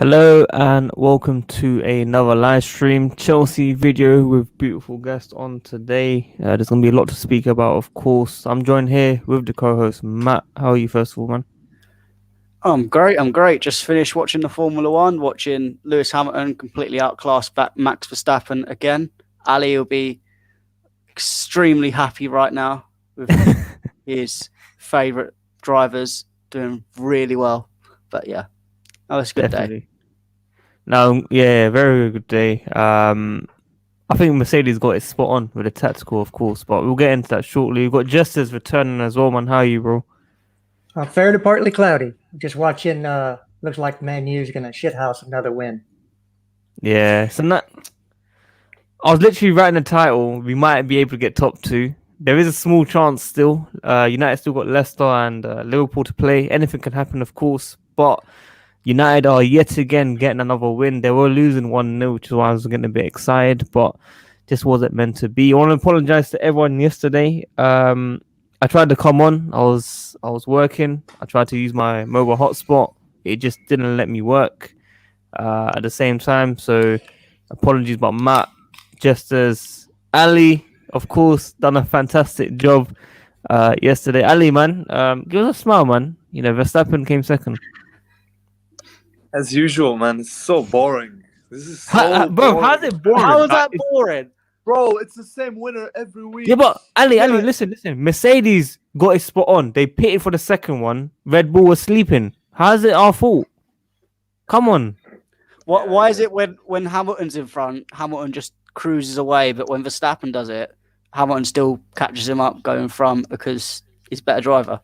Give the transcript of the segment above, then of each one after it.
Hello and welcome to another live stream Chelsea video with beautiful guests on today. There's going to be a lot to speak about, of course. I'm joined here with the co-host Matt. How are you, first of all, man? I'm great. I'm great. Just finished watching the Formula One, watching Lewis Hamilton completely outclass Max Verstappen again. Ali will be extremely happy right now with his favourite drivers doing really well. But yeah, that was a good day. Definitely. No, yeah, very good day. I think Mercedes got it spot on with the tactical, of course, but we'll get into that shortly. We've got Justice returning as well, man. How are you, bro? Fair to partly cloudy. Just watching. Looks like Man U is going to shithouse another win. Yeah, so that I was literally writing the title. We might be able to get top two. There is a small chance still. United still got Leicester and Liverpool to play. Anything can happen, of course. But United are yet again getting another win. They were losing 1-0, which is why I was getting a bit excited. But just wasn't meant to be. I want to apologize to everyone yesterday. I tried to come on. I was working. I tried to use my mobile hotspot. It just didn't let me work at the same time. So apologies, but Matt, just as Ali, of course, done a fantastic job yesterday. Ali, man, give us a smile, man. You know, Verstappen came second. As usual, man, it's so boring. This is so bro, boring. how's it boring? How is that boring? Bro, it's the same winner every week. Yeah, but Ali, listen. Mercedes got it spot on. They pitted for the second one. Red Bull was sleeping. How's it our fault? Come on. Why is it when Hamilton's in front, Hamilton just cruises away, but when Verstappen does it, Hamilton still catches him up going front because he's a better driver?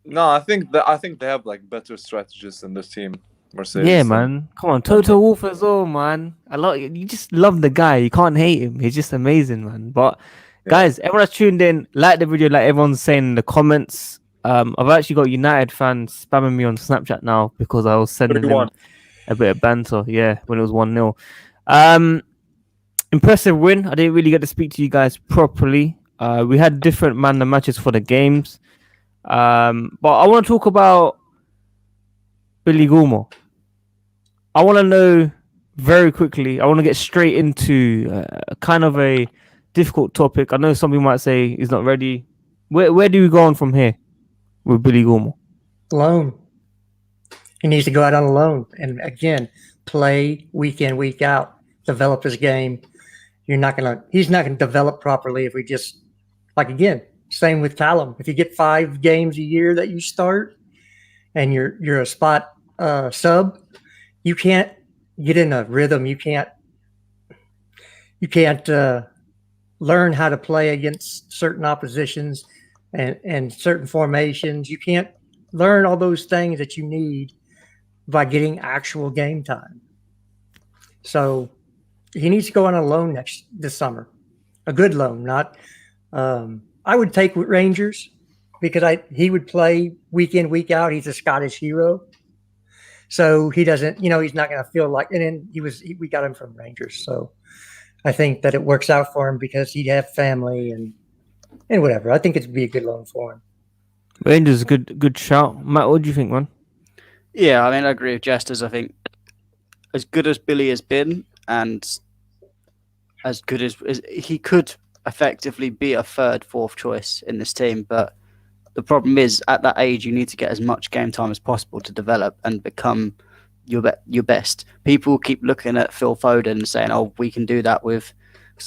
No, I think they have like better strategists in this team. Mercedes. Yeah, man. Come on, Toto Wolff as well, man. You just love the guy. You can't hate him. He's just amazing, man. But guys, everyone that's tuned in, like the video, like everyone's saying in the comments. I've actually got United fans spamming me on Snapchat now because I was sending them a bit of banter. Yeah, when it was 1-0. Impressive win. I didn't really get to speak to you guys properly. We had different man the matches for the games. But I want to talk about Billy Gilmour. I want to know very quickly. I want to get straight into kind of a difficult topic. I know some people might say he's not ready. Where do we go on from here with Billy Gilmour? Loan. He needs to go out on a loan and again play week in, week out, develop his game. He's not gonna develop properly if we just same with Callum. If you get 5 games a year that you start and you're a spot sub, you can't get in a rhythm. You can't learn how to play against certain oppositions and certain formations. You can't learn all those things that you need by getting actual game time. So he needs to go on a loan this summer, a good loan. Not I would take Rangers because he would play week in, week out. He's a Scottish hero. So he doesn't, he's not going to feel like, and then we got him from Rangers. So I think that it works out for him because he'd have family and whatever. I think it'd be a good loan for him. Rangers, good shout. Matt, what do you think, man? Yeah, I mean, I agree with Jesters. I think as good as Billy has been and as good as he could effectively be a third, fourth choice in this team, but the problem is, at that age, you need to get as much game time as possible to develop and become your best. People keep looking at Phil Foden and saying, "Oh, we can do that with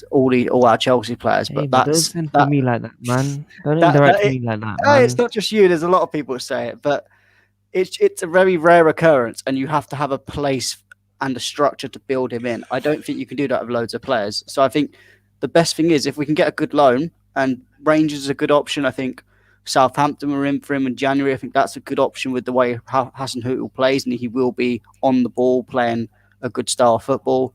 all our Chelsea players." Hey, but don't send to me like that, man. Don't interact with me like that, man. It's not just you. There's a lot of people who say it, but it's a very rare occurrence, and you have to have a place and a structure to build him in. I don't think you can do that with loads of players. So I think the best thing is if we can get a good loan, and Rangers is a good option. I think Southampton were in for him in January. I think that's a good option with the way Hudson-Odoi plays, and he will be on the ball playing a good style of football.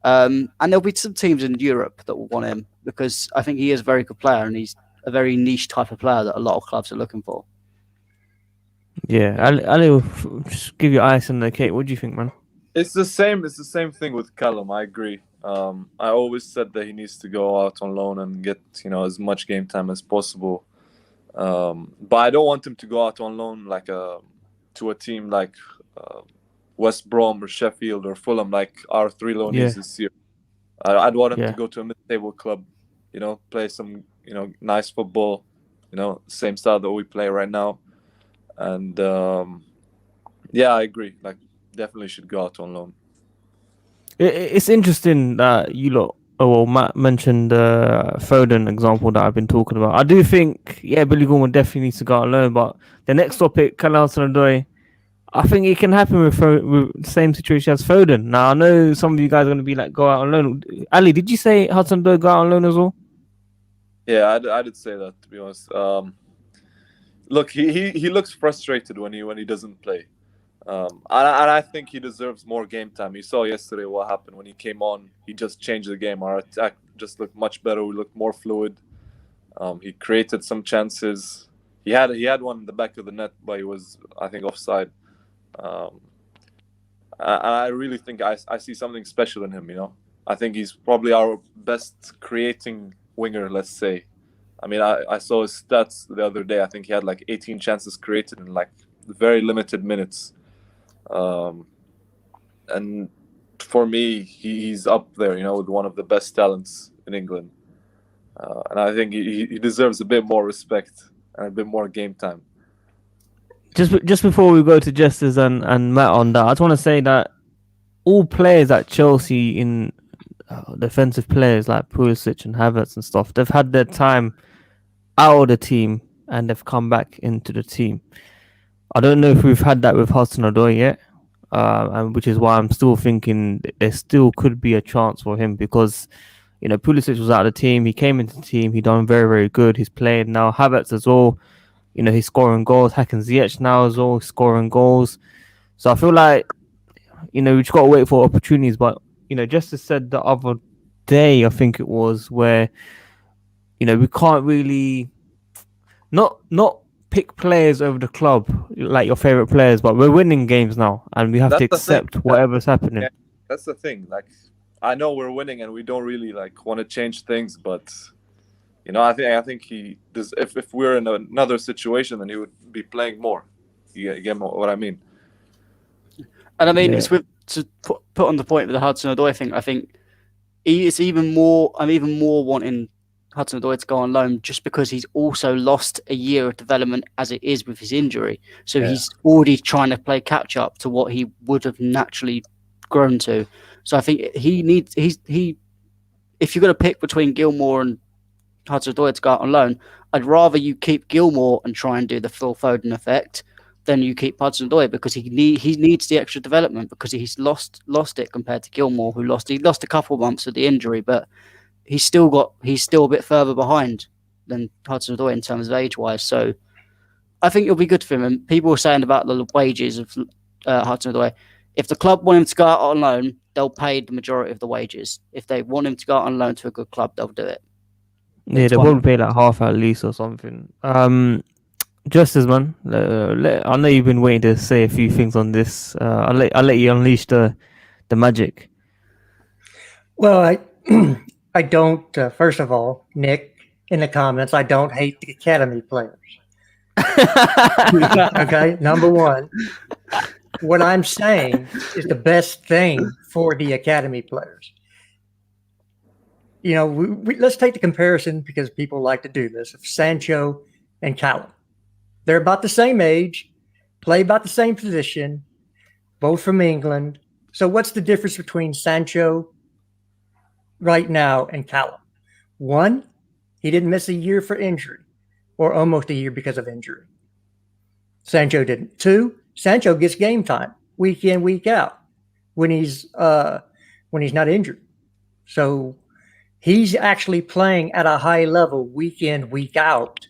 And there'll be some teams in Europe that will want him because I think he is a very good player and he's a very niche type of player that a lot of clubs are looking for. Yeah, Ali will just give you ice on the cake. What do you think, man? It's the same thing with Callum. I agree. I always said that he needs to go out on loan and get as much game time as possible. But I don't want him to go out on loan to a team like West Brom or Sheffield or Fulham, like our 3 loanees Yeah. this year. I'd want him Yeah. to go to a mid-table club, play some, nice football, same style that we play right now. And yeah, I agree. Like, definitely should go out on loan. It's interesting that you lot. Oh well, Matt mentioned the Foden example that I've been talking about. I do think, yeah, Billy Gilmour definitely needs to go out alone. But the next topic, Hudson-Odoi, I think it can happen with the same situation as Foden. Now I know some of you guys are going to be like, go out on loan. Ali, did you say Hudson-Odoi go out on loan as well? Yeah, I did say that, to be honest. Look, he looks frustrated when he doesn't play. And I think he deserves more game time. You saw yesterday what happened when he came on. He just changed the game. Our attack just looked much better. We looked more fluid. He created some chances. He had one in the back of the net, but he was, I think, offside. I really think I see something special in him. I think he's probably our best creating winger. Let's say. I mean, I saw his stats the other day. I think he had like 18 chances created in like very limited minutes. And for me, he's up there, with one of the best talents in England. And I think he deserves a bit more respect and a bit more game time. Just before we go to Justice and Matt on that, I just want to say that all players at Chelsea in defensive players like Pulisic and Havertz and stuff, they've had their time out of the team and they've come back into the team. I don't know if we've had that with Hudson-Odoi yet, and which is why I'm still thinking there still could be a chance for him because, Pulisic was out of the team. He came into the team. He done very, very good. He's playing now. Havertz as well. He's scoring goals. Hakan Ziyech now as well, scoring goals. So I feel like, we just got to wait for opportunities. But, Justice said the other day, I think it was, where, we can't really not pick players over the club, like your favorite players, but we're winning games now and we have to accept whatever's happening. Yeah, that's the thing. Like, I know we're winning and we don't really want to change things, but I think he does. If we're in another situation, then he would be playing more. You get what I mean? And I mean, it's to put on the point with the Hudson-Odoi thing. I think it's even more. I'm even more wanting Hudson-Odoi to go on loan just because he's also lost a year of development as it is with his injury. So he's already trying to play catch up to what he would have naturally grown to. So I think if you're going to pick between Gilmour and Hudson-Odoi to go out on loan, I'd rather you keep Gilmour and try and do the Phil Foden effect than you keep Hudson-Odoi because he needs the extra development because he's lost it compared to Gilmour, who lost a couple of months of the injury, but he's still a bit further behind than Hudson-Odoi in terms of age-wise. So I think it'll be good for him. And people were saying about the wages of Hudson-Odoi. If the club want him to go out on loan, they'll pay the majority of the wages. If they want him to go out on loan to a good club, they'll do it. Yeah, they'll probably pay like half at least or something. Justice, man, I know you've been waiting to say a few things on this. I'll let you unleash the magic. Well, I don't. First of all, Nick, in the comments, I don't hate the academy players. Okay, number one. What I'm saying is the best thing for the academy players. Let's take the comparison because people like to do this of Sancho and Callum. They're about the same age, play about the same position, both from England. So what's the difference between Sancho right now and Callum? One, he didn't miss a year for injury or almost a year because of injury. Sancho didn't. Two, Sancho gets game time week in, week out when he's not injured. So he's actually playing at a high level week in, week out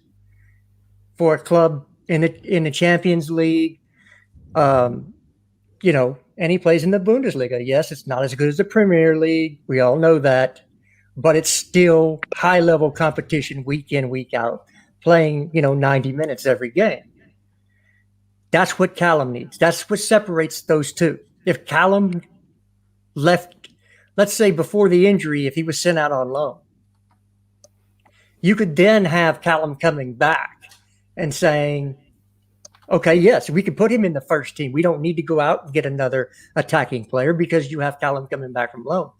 for a club in the Champions League. And he plays in the Bundesliga. Yes, it's not as good as the Premier League. We all know that. But it's still high level competition week in, week out, playing, 90 minutes every game. That's what Callum needs. That's what separates those two. If Callum left, let's say before the injury, if he was sent out on loan, you could then have Callum coming back and saying, Okay, yes, we could put him in the first team. We don't need to go out and get another attacking player because you have Callum coming back from loan.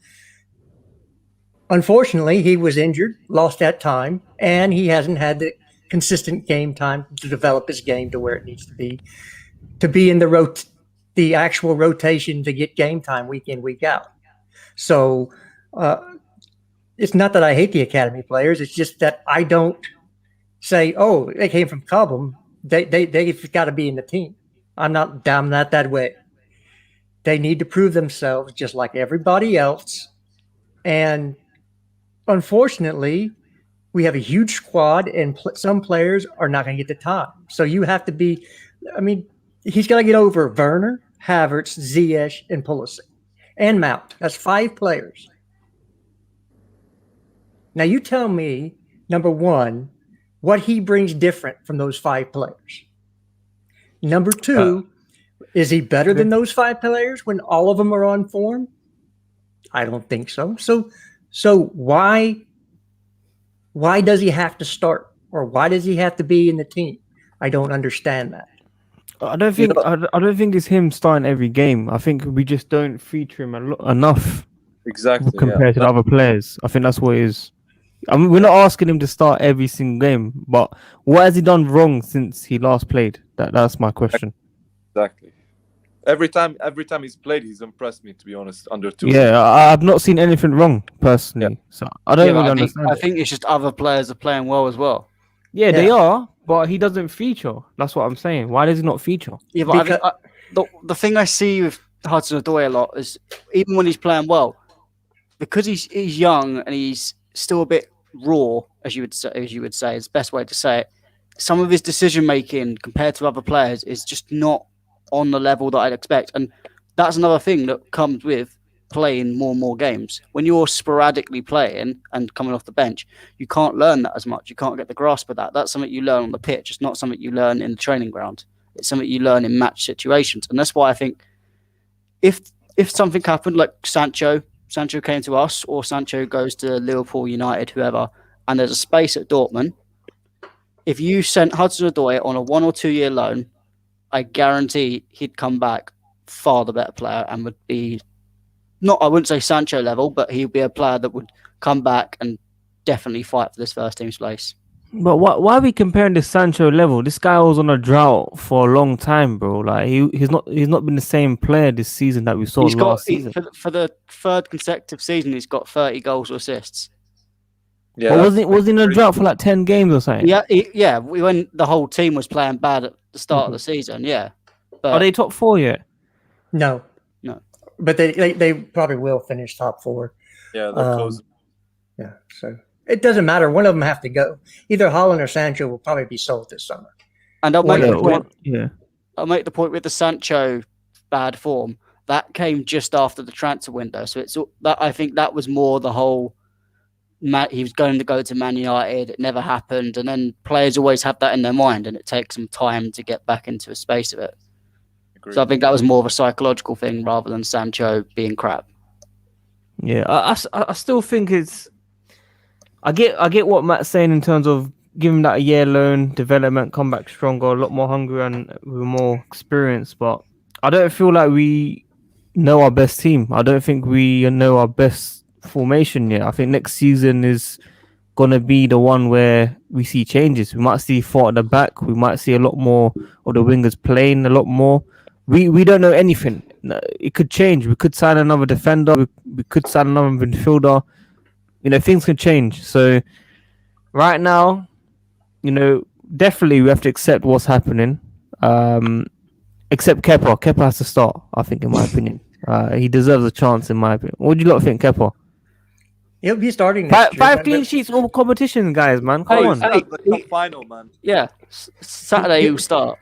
Unfortunately, he was injured, lost that time, and he hasn't had the consistent game time to develop his game to where it needs to be in the actual rotation to get game time week in, week out. So it's not that I hate the academy players. It's just that I don't say, oh, they came from Cobham. They've got to be in the team. I'm not that way. They need to prove themselves just like everybody else. And unfortunately, we have a huge squad, and some players are not going to get the time. So you have to be, I mean, he's got to get over Werner, Havertz, Ziyech, and Pulisic, and Mount. That's 5 players. Now you tell me, number one, what he brings different from those 5 players. Number 2, is he better than those 5 players when all of them are on form? I don't think so. So why does he have to start, or why does he have to be in the team? I don't understand that. I don't think it's him starting every game. I think we just don't feature him enough Exactly. compared to the other players. I think that's what it is. I mean, we're not asking him to start every single game, but what has he done wrong since he last played? That's my question. Exactly. Every time he's played, he's impressed me, to be honest, under Tuchel. Yeah, I've not seen anything wrong personally. So I don't really understand. I think it's just other players are playing well as well. Yeah, they are, but he doesn't feature. That's what I'm saying. Why does he not feature? Yeah, but the thing I see with Hudson-Odoi a lot is, even when he's playing well, because he's young and he's still a bit raw, as you would say, is the best way to say it. Some of his decision making compared to other players is just not on the level that I'd expect, and that's another thing that comes with playing more and more games. When you're sporadically playing and coming off the bench, you can't learn that as much. You can't get the grasp of that. That's something you learn on the pitch. It's not something you learn in the training ground. It's something you learn in match situations, and that's why I think if something happened like Sancho came to us, or Sancho goes to Liverpool, United, whoever, and there's a space at Dortmund, if you sent Hudson-Odoi on a 1 or 2 year loan, I guarantee he'd come back far the better player and would be, not, I wouldn't say Sancho level, but he'd be a player that would come back and definitely fight for this first team's place. But why are we comparing this Sancho level? This guy was on a drought for a long time, bro. Like he's not been the same player this season that we saw last season. For the 3rd consecutive season, he's got 30 goals or assists. Yeah, but was he in a drought for like 10 games or something? Yeah. When the whole team was playing bad at the start of the season, yeah. But are they top 4 yet? No. But they probably will finish top 4. Yeah, they're close. Yeah, so it doesn't matter. One of them have to go. Either Haaland or Sancho will probably be sold this summer. And I'll make the point with the Sancho bad form that came just after the transfer window. So I think that was more the whole. He was going to go to Man United. It never happened, and then players always have that in their mind, and it takes them time to get back into a space of it. Agreed. So I think that was more of a psychological thing rather than Sancho being crap. Yeah, I still think it's. I get what Matt's saying in terms of giving that a year loan, development, come back stronger, a lot more hungry and with more experience. But I don't feel like we know our best team. I don't think we know our best formation yet. I think next season is gonna be the one where we see changes. We might see 4 at the back. We might see a lot more of the wingers playing a lot more. We don't know anything. It could change. We could sign another defender. We could sign another midfielder. Things can change. So right now, definitely we have to accept what's happening. Except Kepa. Kepa has to start, I think, in my opinion. He deserves a chance, in my opinion. What do you lot think, Kepa? He'll be starting. 5 clean sheets, all competitions, guys, man. Come on. The final, man. Yeah, Saturday he'll start.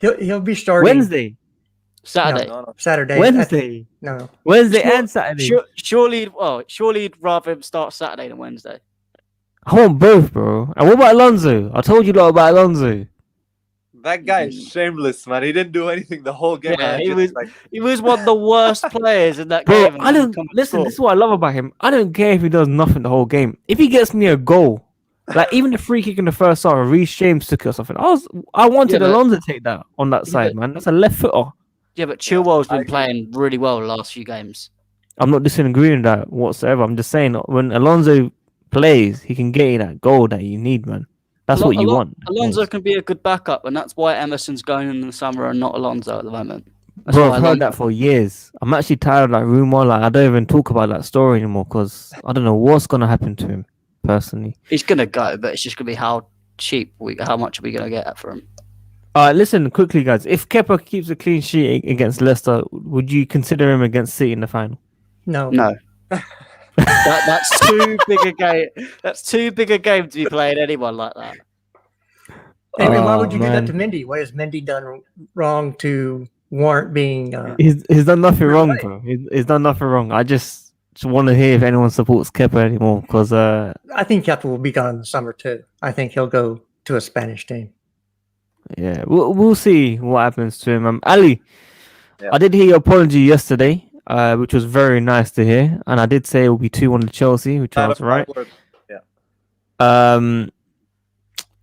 He'll be starting Wednesday. Saturday. No. Saturday. Wednesday. No. Wednesday and Saturday. Surely you'd rather him start Saturday than Wednesday. I want both, bro. And what about Alonso? I told you a lot about Alonso. That guy is shameless, man. He didn't do anything the whole game. Yeah, he was one of the worst players in that game. Listen, this is what I love about him. I don't care if he does nothing the whole game. If he gets me a goal, Like even the free kick in the first half, Reece James took it or something. I wanted Yeah, but- Alonso to take that on that Yeah, side, but- man. That's a left footer. Yeah, but Chilwell's I been agree. playing really well the last few games. I'm not disagreeing with that whatsoever. I'm just saying when Alonso plays, he can get you that goal that you need, man. That's what you want. Alonso can be a good backup, and that's why Emerson's going in the summer and not Alonso at the moment. That's Bro, why I've heard that for years. I'm actually tired of that rumor. Like, I don't even talk about that story anymore because I don't know what's gonna happen to him personally. He's gonna go, but it's just gonna be how much are we gonna get for him? Listen quickly, guys. If Kepa keeps a clean sheet against Leicester, would you consider him against City in the final? No. No. That's too big a game. That's too big a game to be playing anyone like that. Anyway, why Oh, would you do that to man. Mendy? What has Mendy done wrong to warrant being? He's done nothing wrong, right. bro. He's done nothing wrong. I just want to hear if anyone supports Kepa anymore because I think Kepa will be gone in the summer too. I think he'll go to a Spanish team. yeah, we'll see what happens to him. Ali, Yeah. I did hear your apology yesterday, which was very nice to hear, and I did say it will be 2-1 to Chelsea, which I Man was of my right. word. Yeah.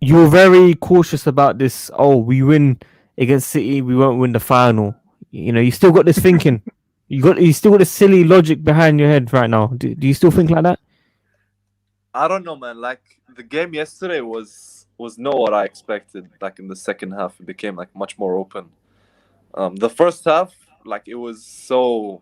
You were very cautious about this. Oh, we win against City, we won't win the final. You know, you still got this thinking. You still got this silly logic behind your head right now. Do you still think like that? I don't know, man. Like the game yesterday was not what I expected. Like in the second half, it became like much more open. The first half, like it was so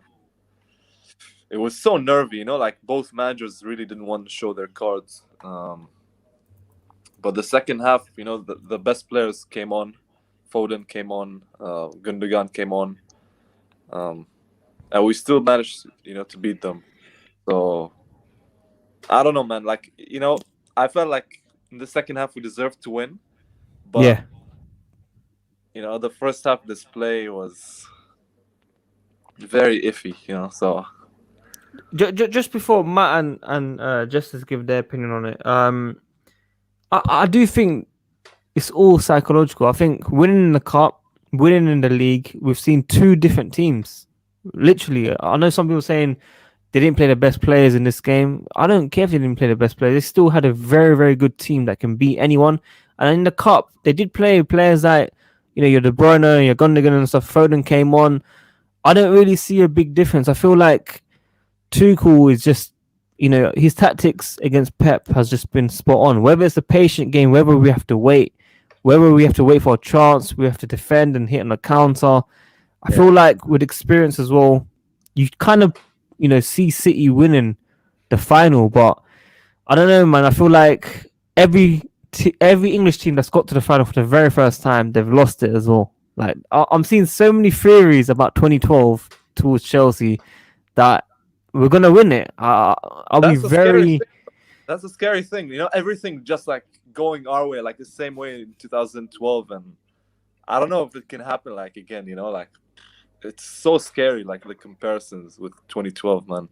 nervy, you know. Like both managers really didn't want to show their cards. But the second half, you know, the best players came on. Foden came on. Gundogan came on. And we still managed, you know, to beat them. So I don't know, man. Like, you know, I felt like in the second half we deserved to win, but Yeah. you know, the first half display was very iffy. You know, so Just before Matt and Justice give their opinion on it, I do think it's all psychological. I think winning in the cup, winning in the league, we've seen two different teams. Literally, I know some people saying they didn't play the best players in this game. I don't care if they didn't play the best players. They still had a very, very good team that can beat anyone. And in the cup, they did play players like, you know, your De Bruyne, your Gundogan and stuff. Foden came on. I don't really see a big difference. I feel like Tuchel is just, you know, his tactics against Pep has just been spot on. Whether it's a patient game, whether we have to wait for a chance, we have to defend and hit on a counter. I feel like with experience as well, you kind of, you know, see City winning the final, but I don't know, man. I feel like every English team that's got to the final for the very first time, they've lost it as well. Like I'm seeing so many theories about 2012 towards Chelsea that we're gonna win it. I'll be that's a scary very. thing. That's a scary thing. You know, everything just like going our way, like the same way in 2012, and I don't know if it can happen like again. You know, like it's so scary, like the comparisons with 2012, man.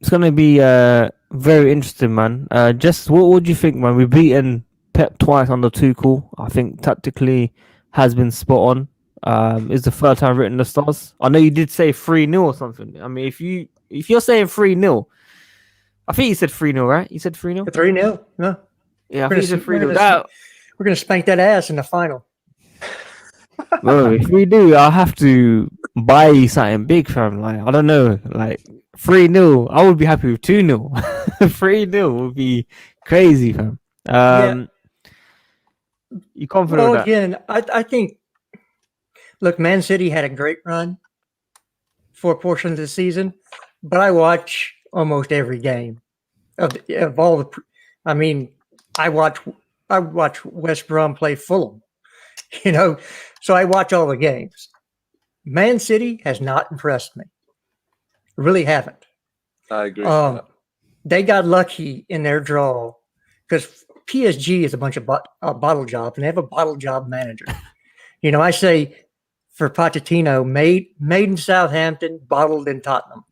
It's gonna be very interesting, man. Just what would you think, man? We've beaten Pep twice under Tuchel. I think tactically has been spot on. Is the third time written the stars. I know you did say 3-0 or something. I mean, if you're saying 3-0, I think you said 3-0, right? You said 3-0? 3-0. No, Yeah, I We're think you said gonna- 3-0. we're gonna- we're gonna spank that ass in the final. Bro, if we do, I'll have to buy you something big, fam. Like, I don't know, like 3-0. I would be happy with 2-0. 3-0 would be crazy, fam. You confident Well, with that? again, I think. Look, Man City had a great run for a portion of the season, but I watch almost every game of all the. I mean, I watch West Brom play Fulham, you know, so I watch all the games. Man City has not impressed me. Really haven't. I agree. They got lucky in their draw because PSG is a bunch of bottle jobs, and they have a bottle job manager. You know, I say for Pochettino, made in Southampton, bottled in Tottenham.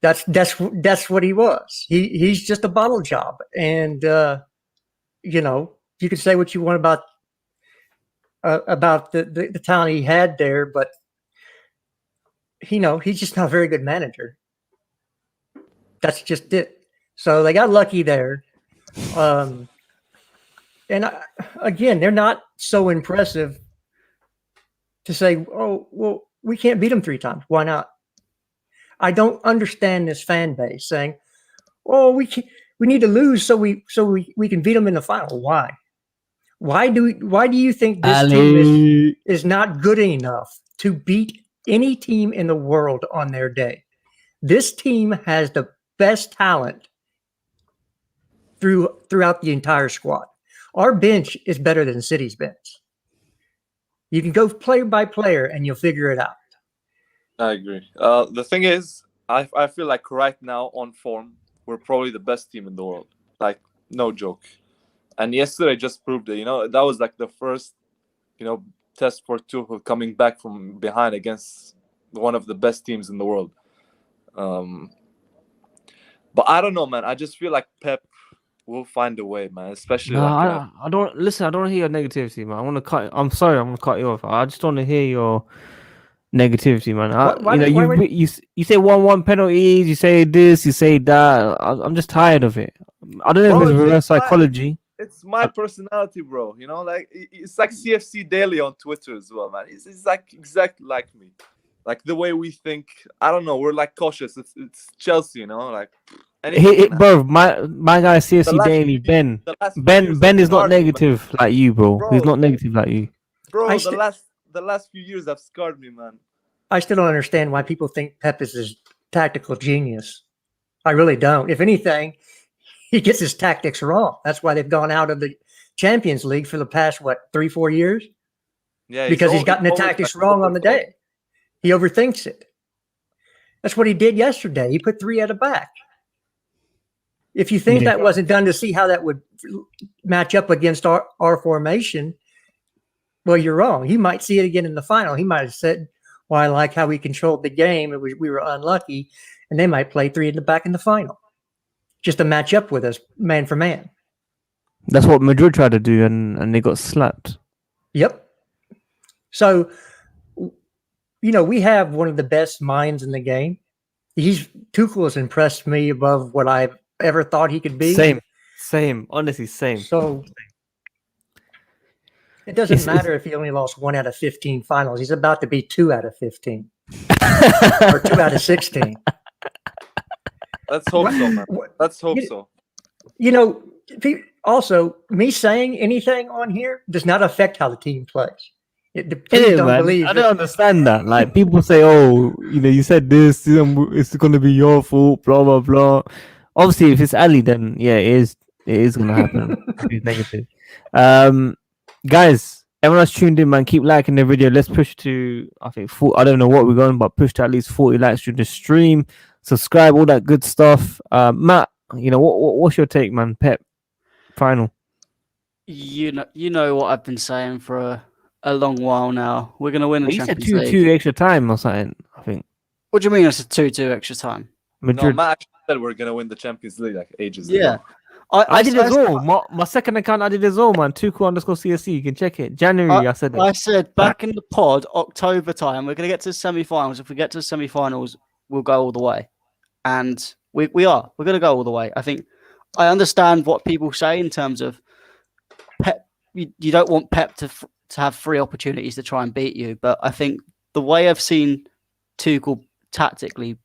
That's what he was. He's just a bottle job, and you know, you can say what you want about the talent he had there, but you know, he's just not a very good manager. That's just it. So they got lucky there. Again, they're not so impressive to say, oh, well, we can't beat them 3 times. Why not? I don't understand this fan base saying, oh, we need to lose so we can beat them in the final. Why? Why do you think this team is not good enough to beat any team in the world on their day? This team has the best talent throughout the entire squad. Our bench is better than City's bench. You can go player by player and you'll figure it out. I agree. The thing is, I feel like right now on form, we're probably the best team in the world. Like, no joke. And yesterday just proved it. You know, that was like the first, test for Tuchel coming back from behind against one of the best teams in the world. But I don't know, man. I just feel like Pep will find a way, man. Especially I don't listen. I don't want to hear your negativity, man. I'm sorry. I'm gonna cut you off. I just don't want to hear your negativity, man. You say 1-1 penalties. You say this. You say that. I'm just tired of it. I don't know if it's reverse psychology. It's my personality, bro. It's like CFC Daily on Twitter as well, man. It's like exactly like me. Like the way we think. I don't know. We're like cautious. It's Chelsea, like. Bro, my guy CFC Daily, Ben is not negative like you, bro. He's not negative like you. Bro, the last few years have scarred me, man. I still don't understand why people think Pep is his tactical genius. I really don't. If anything, he gets his tactics wrong. That's why they've gone out of the Champions League for the past, 3-4 years? Yeah, because he's gotten the tactics wrong on the day. He overthinks it. That's what he did yesterday. He put 3 at the back. If you think that wasn't done to see how that would match up against our formation, well, you're wrong. He might see it again in the final. He might have said, well, I like how we controlled the game. We were unlucky. And they might play 3 in the back in the final just to match up with us man for man. That's what Madrid tried to do, and they got slapped. Yep. So, we have one of the best minds in the game. Tuchel has impressed me above what I've ever thought he could be. Same. Honestly, same. So it doesn't matter if he only lost 1 out of 15 finals. He's about to be 2 out of 15 or 2 out of 16. Let's hope so, man. Let's hope so. Also, me saying anything on here does not affect how the team plays. I don't understand that. Like, people say, "Oh, you said this. It's going to be your fault." Blah blah blah. Obviously, if it's Ali, then yeah, it is going to happen. It's negative. Guys, everyone that's tuned in, man, keep liking the video. Let's push to, I think, I don't know what we're going, but push to at least 40 likes during the stream. Subscribe, all that good stuff. Matt, what's your take, man? Pep, final. You know what I've been saying for a long while now. We're going to win the Champions League. You said 2-2 extra time or something, I think. What do you mean it's a 2-2 extra time? Madrid. No, Matt actually said we're going to win the Champions League like ages ago. Yeah. I did as well. My second account, I did as well, man. Tuchel_CSC. You can check it. January, I said it. I said back in the pod, October time, we're going to get to the semi-finals. If we get to the semi-finals, we'll go all the way. And we are. We're going to go all the way. I think I understand what people say in terms of Pep. You don't want Pep to have 3 opportunities to try and beat you. But I think the way I've seen Tuchel tactically,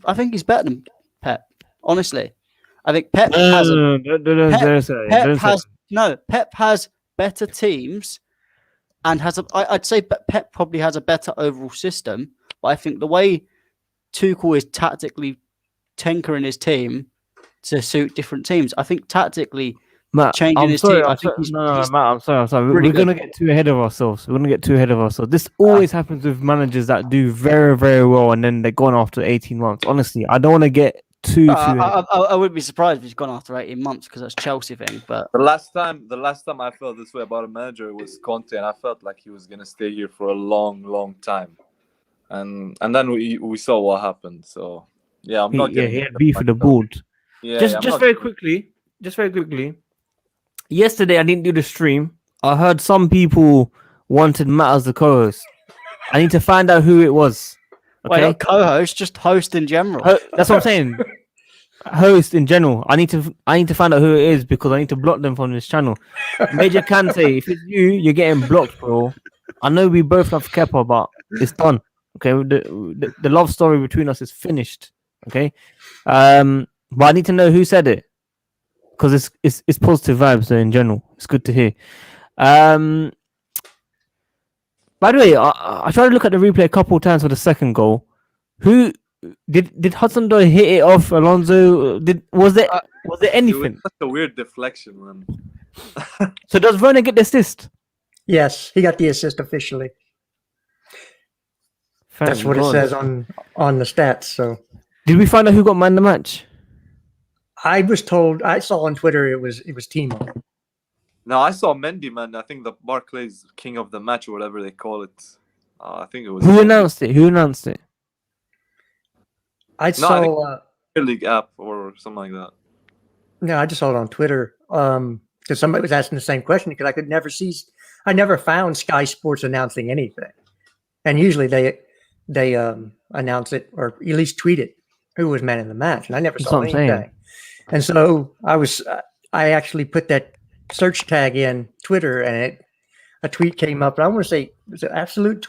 I think he's better than Pep, honestly. I think Pep Pep has better teams and I'd say Pep probably has a better overall system, but I think the way Tuchel is tactically tinkering his team to suit different teams, I think tactically changing his team. Matt, I'm sorry. We're going to get too ahead of ourselves. This always happens with managers that do very, very well and then they're gone after 18 months. Honestly, I don't want to get too I wouldn't be surprised if he's gone after 18 months because that's Chelsea thing. But the last time I felt this way about a manager was Conte, and I felt like he was going to stay here for a long, long time. And then we saw what happened. So yeah, I'm not getting he had beef with the board. Yeah, just very quickly. Yesterday I didn't do the stream. I heard some people wanted Matt as the co-host. I need to find out who it was. Okay, wait, not co-host, just host in general. That's what I'm saying. host in general. I need to find out who it is because I need to block them from this channel. Major Kante, if it's you, you're getting blocked, bro. I know we both love Kepa, but it's done. Okay, the love story between us is finished. Okay, but I need to know who said it because it's positive vibes in general. It's good to hear. By the way, I tried to look at the replay a couple of times for the second goal. Who did Hudson-Odoi hit it off Alonso? Was there It was anything? such a weird deflection, man. So does Werner get the assist? Yes, he got the assist officially. That's Thank what God. it says on the stats. So Did we find out who got man of the match? I was told, I saw on Twitter it was Timo. No, I saw Mendy, man. I think the Barclays King of the Match or whatever they call it. I think it was Who Mendy. announced it? Who announced it? I I saw think- Premier League app or something like that. no, I just saw it on Twitter because somebody was asking the same question because I never found Sky Sports announcing anything, and usually they announce it or at least tweet it who was man of the match, and I never That's saw what I'm saying. anything. And so I actually put that search tag in Twitter, and a tweet came up. And I want to say was it Absolute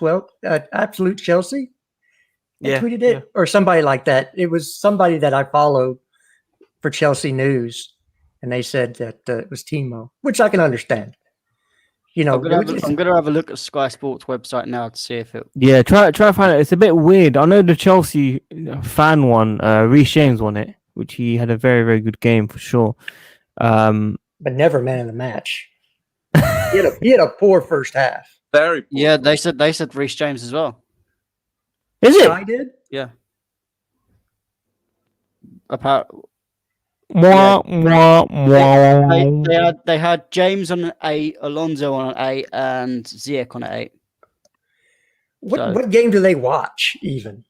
Chelsea? They tweeted it or somebody like that. It was somebody that I followed for Chelsea News, and they said that it was Timo, which I can understand. You know, I'm gonna have a look at Sky Sports website now to see if it. Yeah, try to find it. It's a bit weird. I know the Chelsea fan one, Reece James won it, which he had a very, very good game for sure. but never man of the match. He had a poor first half. Very poor. Yeah, they said Reece James as well. Is it? I did. Yeah. Apart, Mwah, mwah, mwah. they had James on an 8, Alonso on an 8, and Ziyech on an 8. So- What game do they watch even?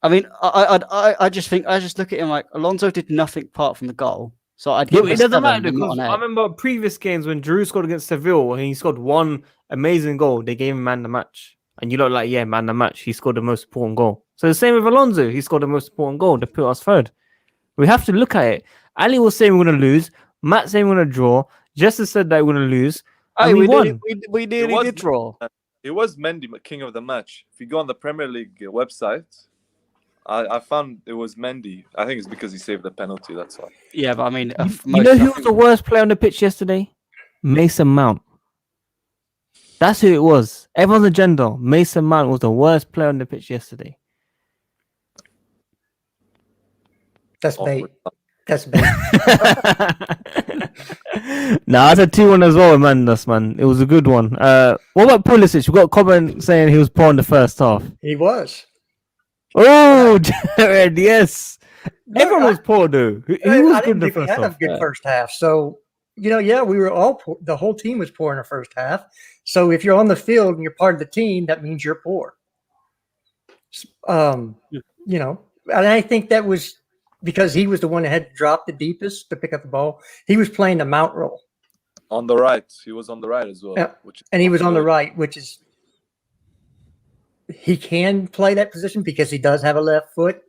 I mean, I just look at him like Alonso did nothing apart from the goal. So I'd Yeah, give but him it a doesn't 7, matter but not because an 8. I remember previous games when Giroud scored against Seville and he scored one amazing goal. They gave him man of the match, and you look like man of the match. He scored the most important goal. So the same with Alonso. He scored the most important goal to put us third. We have to look at it. Ali was saying we're going to lose. Matt saying we're going to draw. Justice said that we're going to lose. Hey, And we nearly- won. we nearly was- did draw. It was Mendy, King of the Match. If you go on the Premier League website, I found it was Mendy. I think it's because he saved the penalty. That's why. Yeah, but I mean, You know who was the worst player on the pitch yesterday? Mason Mount. That's who it was. Everyone's agenda. Mason Mount was the worst player on the pitch yesterday. That's Oh, bait. That's bait. Nah, I said 2-1 as well, man. It was a good one. What about Pulisic? We got a comment saying he was poor in the first half. He was. Oh, Jared, yes. No, Everyone was poor, though. He I was good didn't in the think we first had half. a good first half. So, we were all poor. The whole team was poor in the first half. So if you're on the field and you're part of the team, that means you're poor. And I think that was because he was the one that had to drop the deepest to pick up the ball. He was playing the Mount role, On the right, he was on the right as well. Yeah, Which is and he was on the good. right, which is he can play that position because he does have a left foot,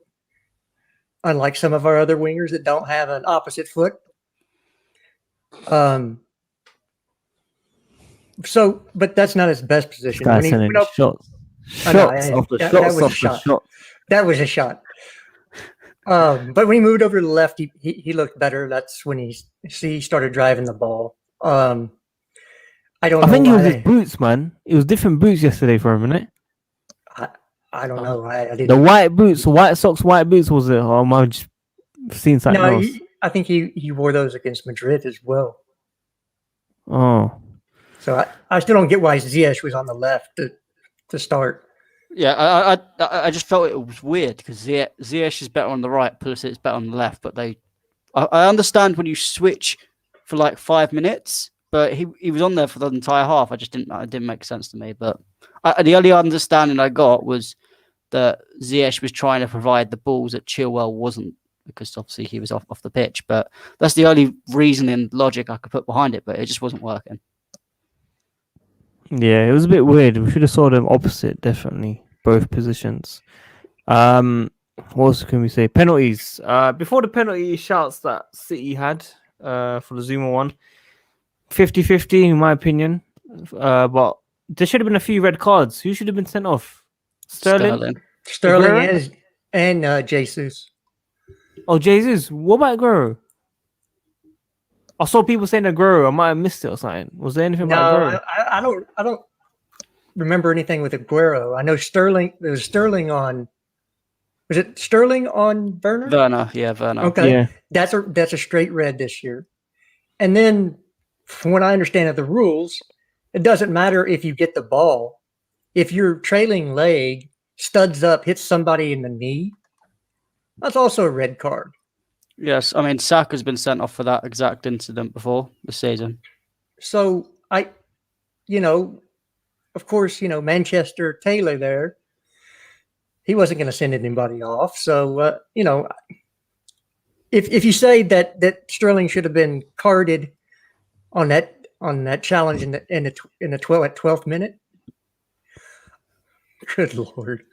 unlike some of our other wingers that don't have an opposite foot. But that's not his best position. Guys When he sending went up- shots. I know, Shots I- after that shots was a after shot. shots. That was a shot. But when he moved over to the left, he looked better. That's when he started driving the ball. I don't know. I think it was why his boots, man. It was different boots yesterday for a minute. I don't know. I didn't. The white boots, white socks, white boots was it? Oh, I've just seen something No, else. I think he wore those against Madrid as well. Oh, So I still don't get why Ziyech was on the left to start. Yeah, I just felt it was weird because Ziyech is better on the right, Pulisic is better on the left. But I understand when you switch for like 5 minutes, but he was on there for the entire half. It didn't make sense to me. But the only understanding I got was that Ziyech was trying to provide the balls that Chilwell wasn't, because obviously he was off the pitch. But that's the only reason and logic I could put behind it. But it just wasn't working. yeah, it was a bit weird. We should have saw them opposite, definitely, both positions. What else can we say? Penalties. Before the penalty shouts that City had for the Zuma one, 50-50 in my opinion. But there should have been a few red cards. Who should have been sent off? Sterling? Sterling Aguero? and Jesus. Oh, Jesus. What about Aguero? I saw people saying Aguero. I might have missed it or something. Was there anything about No, Aguero? I don't remember anything with Aguero. I know Sterling. There was Sterling on. Was it Sterling on Werner? Werner, yeah, Werner. Okay, Yeah. that's a straight red this year. And then, from what I understand of the rules, it doesn't matter if you get the ball. If your trailing leg studs up, hits somebody in the knee, that's also a red card. Yes, I mean Saka's been sent off for that exact incident before this season. So of course, Manchester Taylor there, he wasn't going to send anybody off. So, if you say that Sterling should have been carded on that challenge in the 12th minute, good Lord.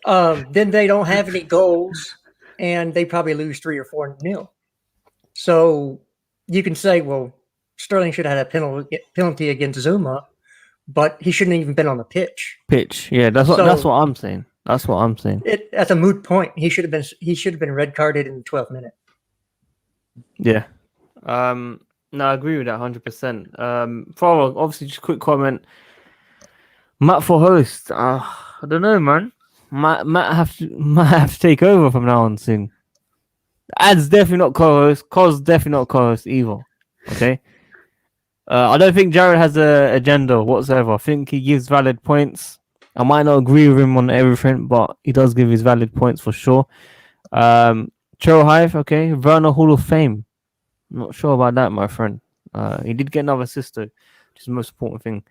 Then they don't have any goals and they probably lose 3 or 4-0. So you can say, well, Sterling should have had a penalty against Zuma, but he shouldn't have even been on the pitch. Yeah, that's what I'm saying. That's what I'm saying. That's a moot point. He should have been red carded in the 12th minute. Yeah. No, I agree with that 100%. For obviously, just a quick comment. Matt for host. I don't know, man. Might have to take over from now on soon. Ad's definitely not co-host. Cos definitely not co-host either. Okay. I don't think Jared has an agenda whatsoever. I think he gives valid points. I might not agree with him on everything, but he does give his valid points for sure. Churro Hive, okay. Werner Hall of Fame. I'm not sure about that, my friend. He did get another assist, though, which is the most important thing.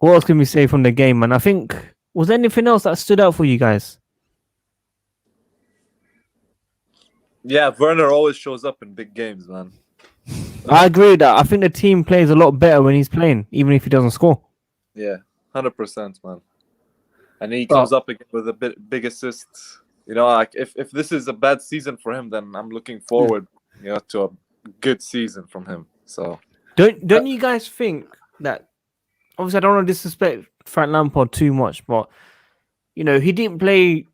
What else can we say from the game, man? I think, was there anything else that stood out for you guys? Yeah, Werner always shows up in big games, man. I agree with that. I think the team plays a lot better when he's playing, even if he doesn't score. Yeah, 100%, man. And he comes up again with a big assists. Like if this is a bad season for him, then I'm looking forward, to a good season from him. So don't you guys think that? Obviously, I don't want to disrespect Frank Lampard too much, but he didn't play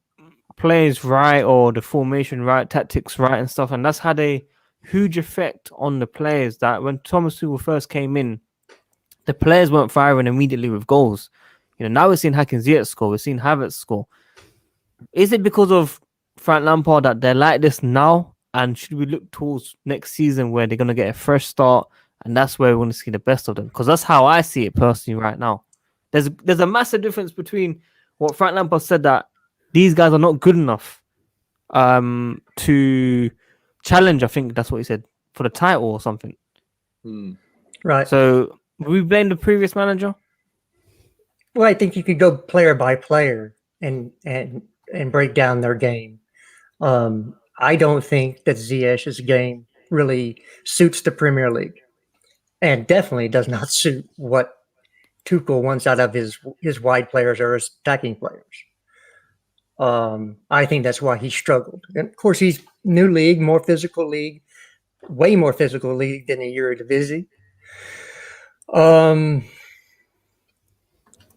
players right or the formation right, tactics right, and stuff, and that's had a huge effect on the players. That when Thomas Tuchel first came in, the players weren't firing immediately with goals. Now we're seeing Hakim Ziyech score, we're seeing Havertz score. Is it because of Frank Lampard that they're like this now? And should we look towards next season where they're going to get a fresh start and that's where we're going to see the best of them? Because that's how I see it personally right now. There's a massive difference between what Frank Lampard said, that these guys are not good enough to challenge, I think that's what he said, for the title or something. Right. So we blame the previous manager? Well, I think you could go player by player and break down their game. I don't think that Ziyech's game really suits the Premier League, and definitely does not suit what Tuchel wants out of his wide players or his attacking players. I think that's why he struggled. And of course, he's new league, more physical league, way more physical league than the Eredivisie.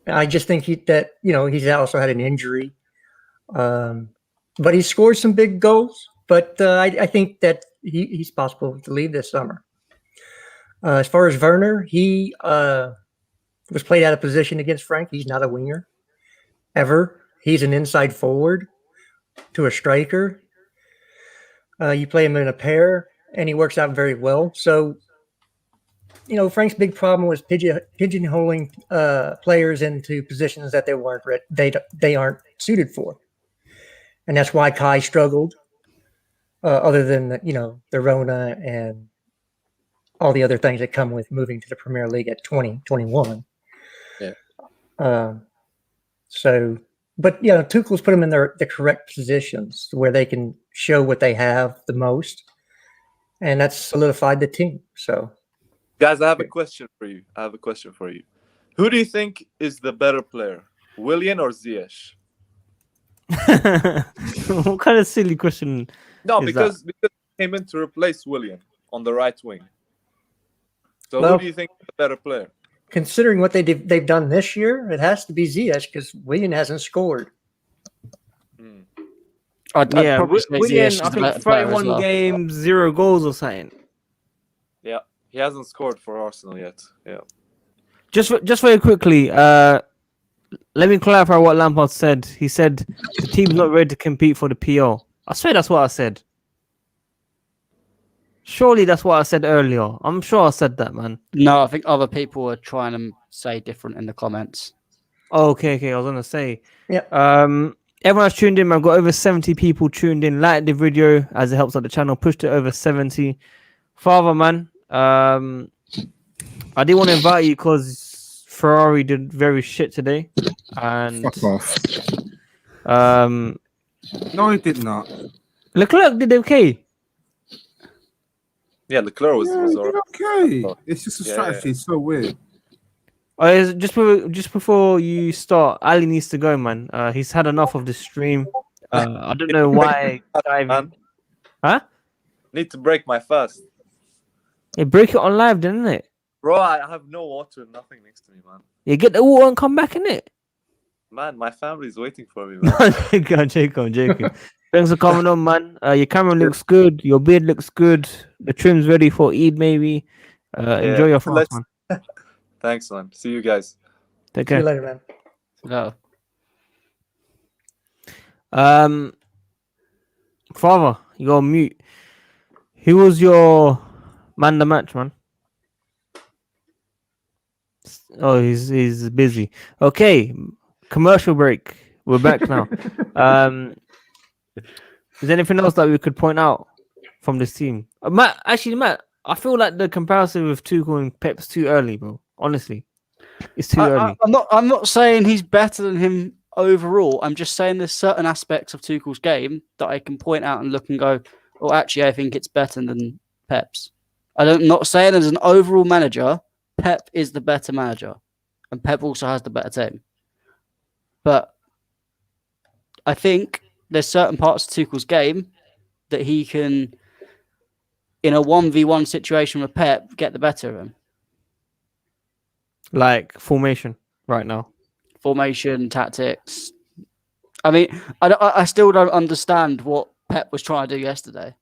I just think he's also had an injury. But he scored some big goals. But I think that he's possible to leave this summer. As far as Werner, he was played out of position against Frank. He's not a winger ever. He's an inside forward to a striker. You play him in a pair, and he works out very well. So, Frank's big problem was pigeonholing players into positions that they aren't suited for. And that's why Kai struggled, other than the Rona and all the other things that come with moving to the Premier League at 2021. Yeah. But Tuchel's put them in the correct positions where they can show what they have the most, and that's solidified the team. So, guys, I have a question for you. Who do you think is the better player, Willian or Ziyech? What kind of silly question? No, Is because he came in to replace William on the right wing. So Well- who do you think is the better player? Considering what they've done this year, it has to be Ziyech because William hasn't scored. Hmm. I'd Yeah, probably say Willian, Ziyech I is the think better player as 31 well. games, 0 goals or something. Yeah, he hasn't scored for Arsenal yet. Yeah. Just very quickly, let me clarify what Lampard said. He said the team's not ready to compete for the PL. I swear that's what I said. Surely that's what I said earlier. I'm sure I said that, man. No, I think other people were trying to say different in the comments. Oh, okay. I was gonna say. Yep. Everyone's tuned in. I've got over 70 people tuned in. Like the video as it helps out the channel. Pushed it over 70. Father, man. I did want to invite you because Ferrari did very shit today, and Fuck off. No, he did not. Leclerc did okay. Yeah, Leclerc was Yeah, he alright. did okay. It's just a Yeah, strategy. It's so weird. Just before you start, Ali needs to go, man. He's had enough of the stream. I don't know why. Man. Huh? Need to break my fast. Yeah, break it on live, didn't it? Bro, I have no water and nothing next to me, man. Yeah, get the water and come back in it. Man, my family's waiting for me, man. I'm joking. Thanks for coming on, man. Your camera looks good. Your beard looks good. The trim's ready for Eid, maybe. Enjoy your fast, let's- man. Thanks, man. See you guys. Take See you care. later, man. No. Father, you're on mute. Who was your man of the match, man? Oh, he's busy. Okay, commercial break. We're back now. Is there anything else that we could point out from this team? Matt, I feel like the comparison with Tuchel and Pep's too early, bro. Honestly, it's too early. I'm not saying he's better than him overall. I'm just saying there's certain aspects of Tuchel's game that I can point out and look and go, oh, actually, I think it's better than Pep's. I'm not saying as an overall manager, Pep is the better manager, and Pep also has the better team. But I think there's certain parts of Tuchel's game that he can, in a 1v1 situation with Pep, get the better of him. Like formation right now. Formation, tactics. I mean, I still don't understand what Pep was trying to do yesterday.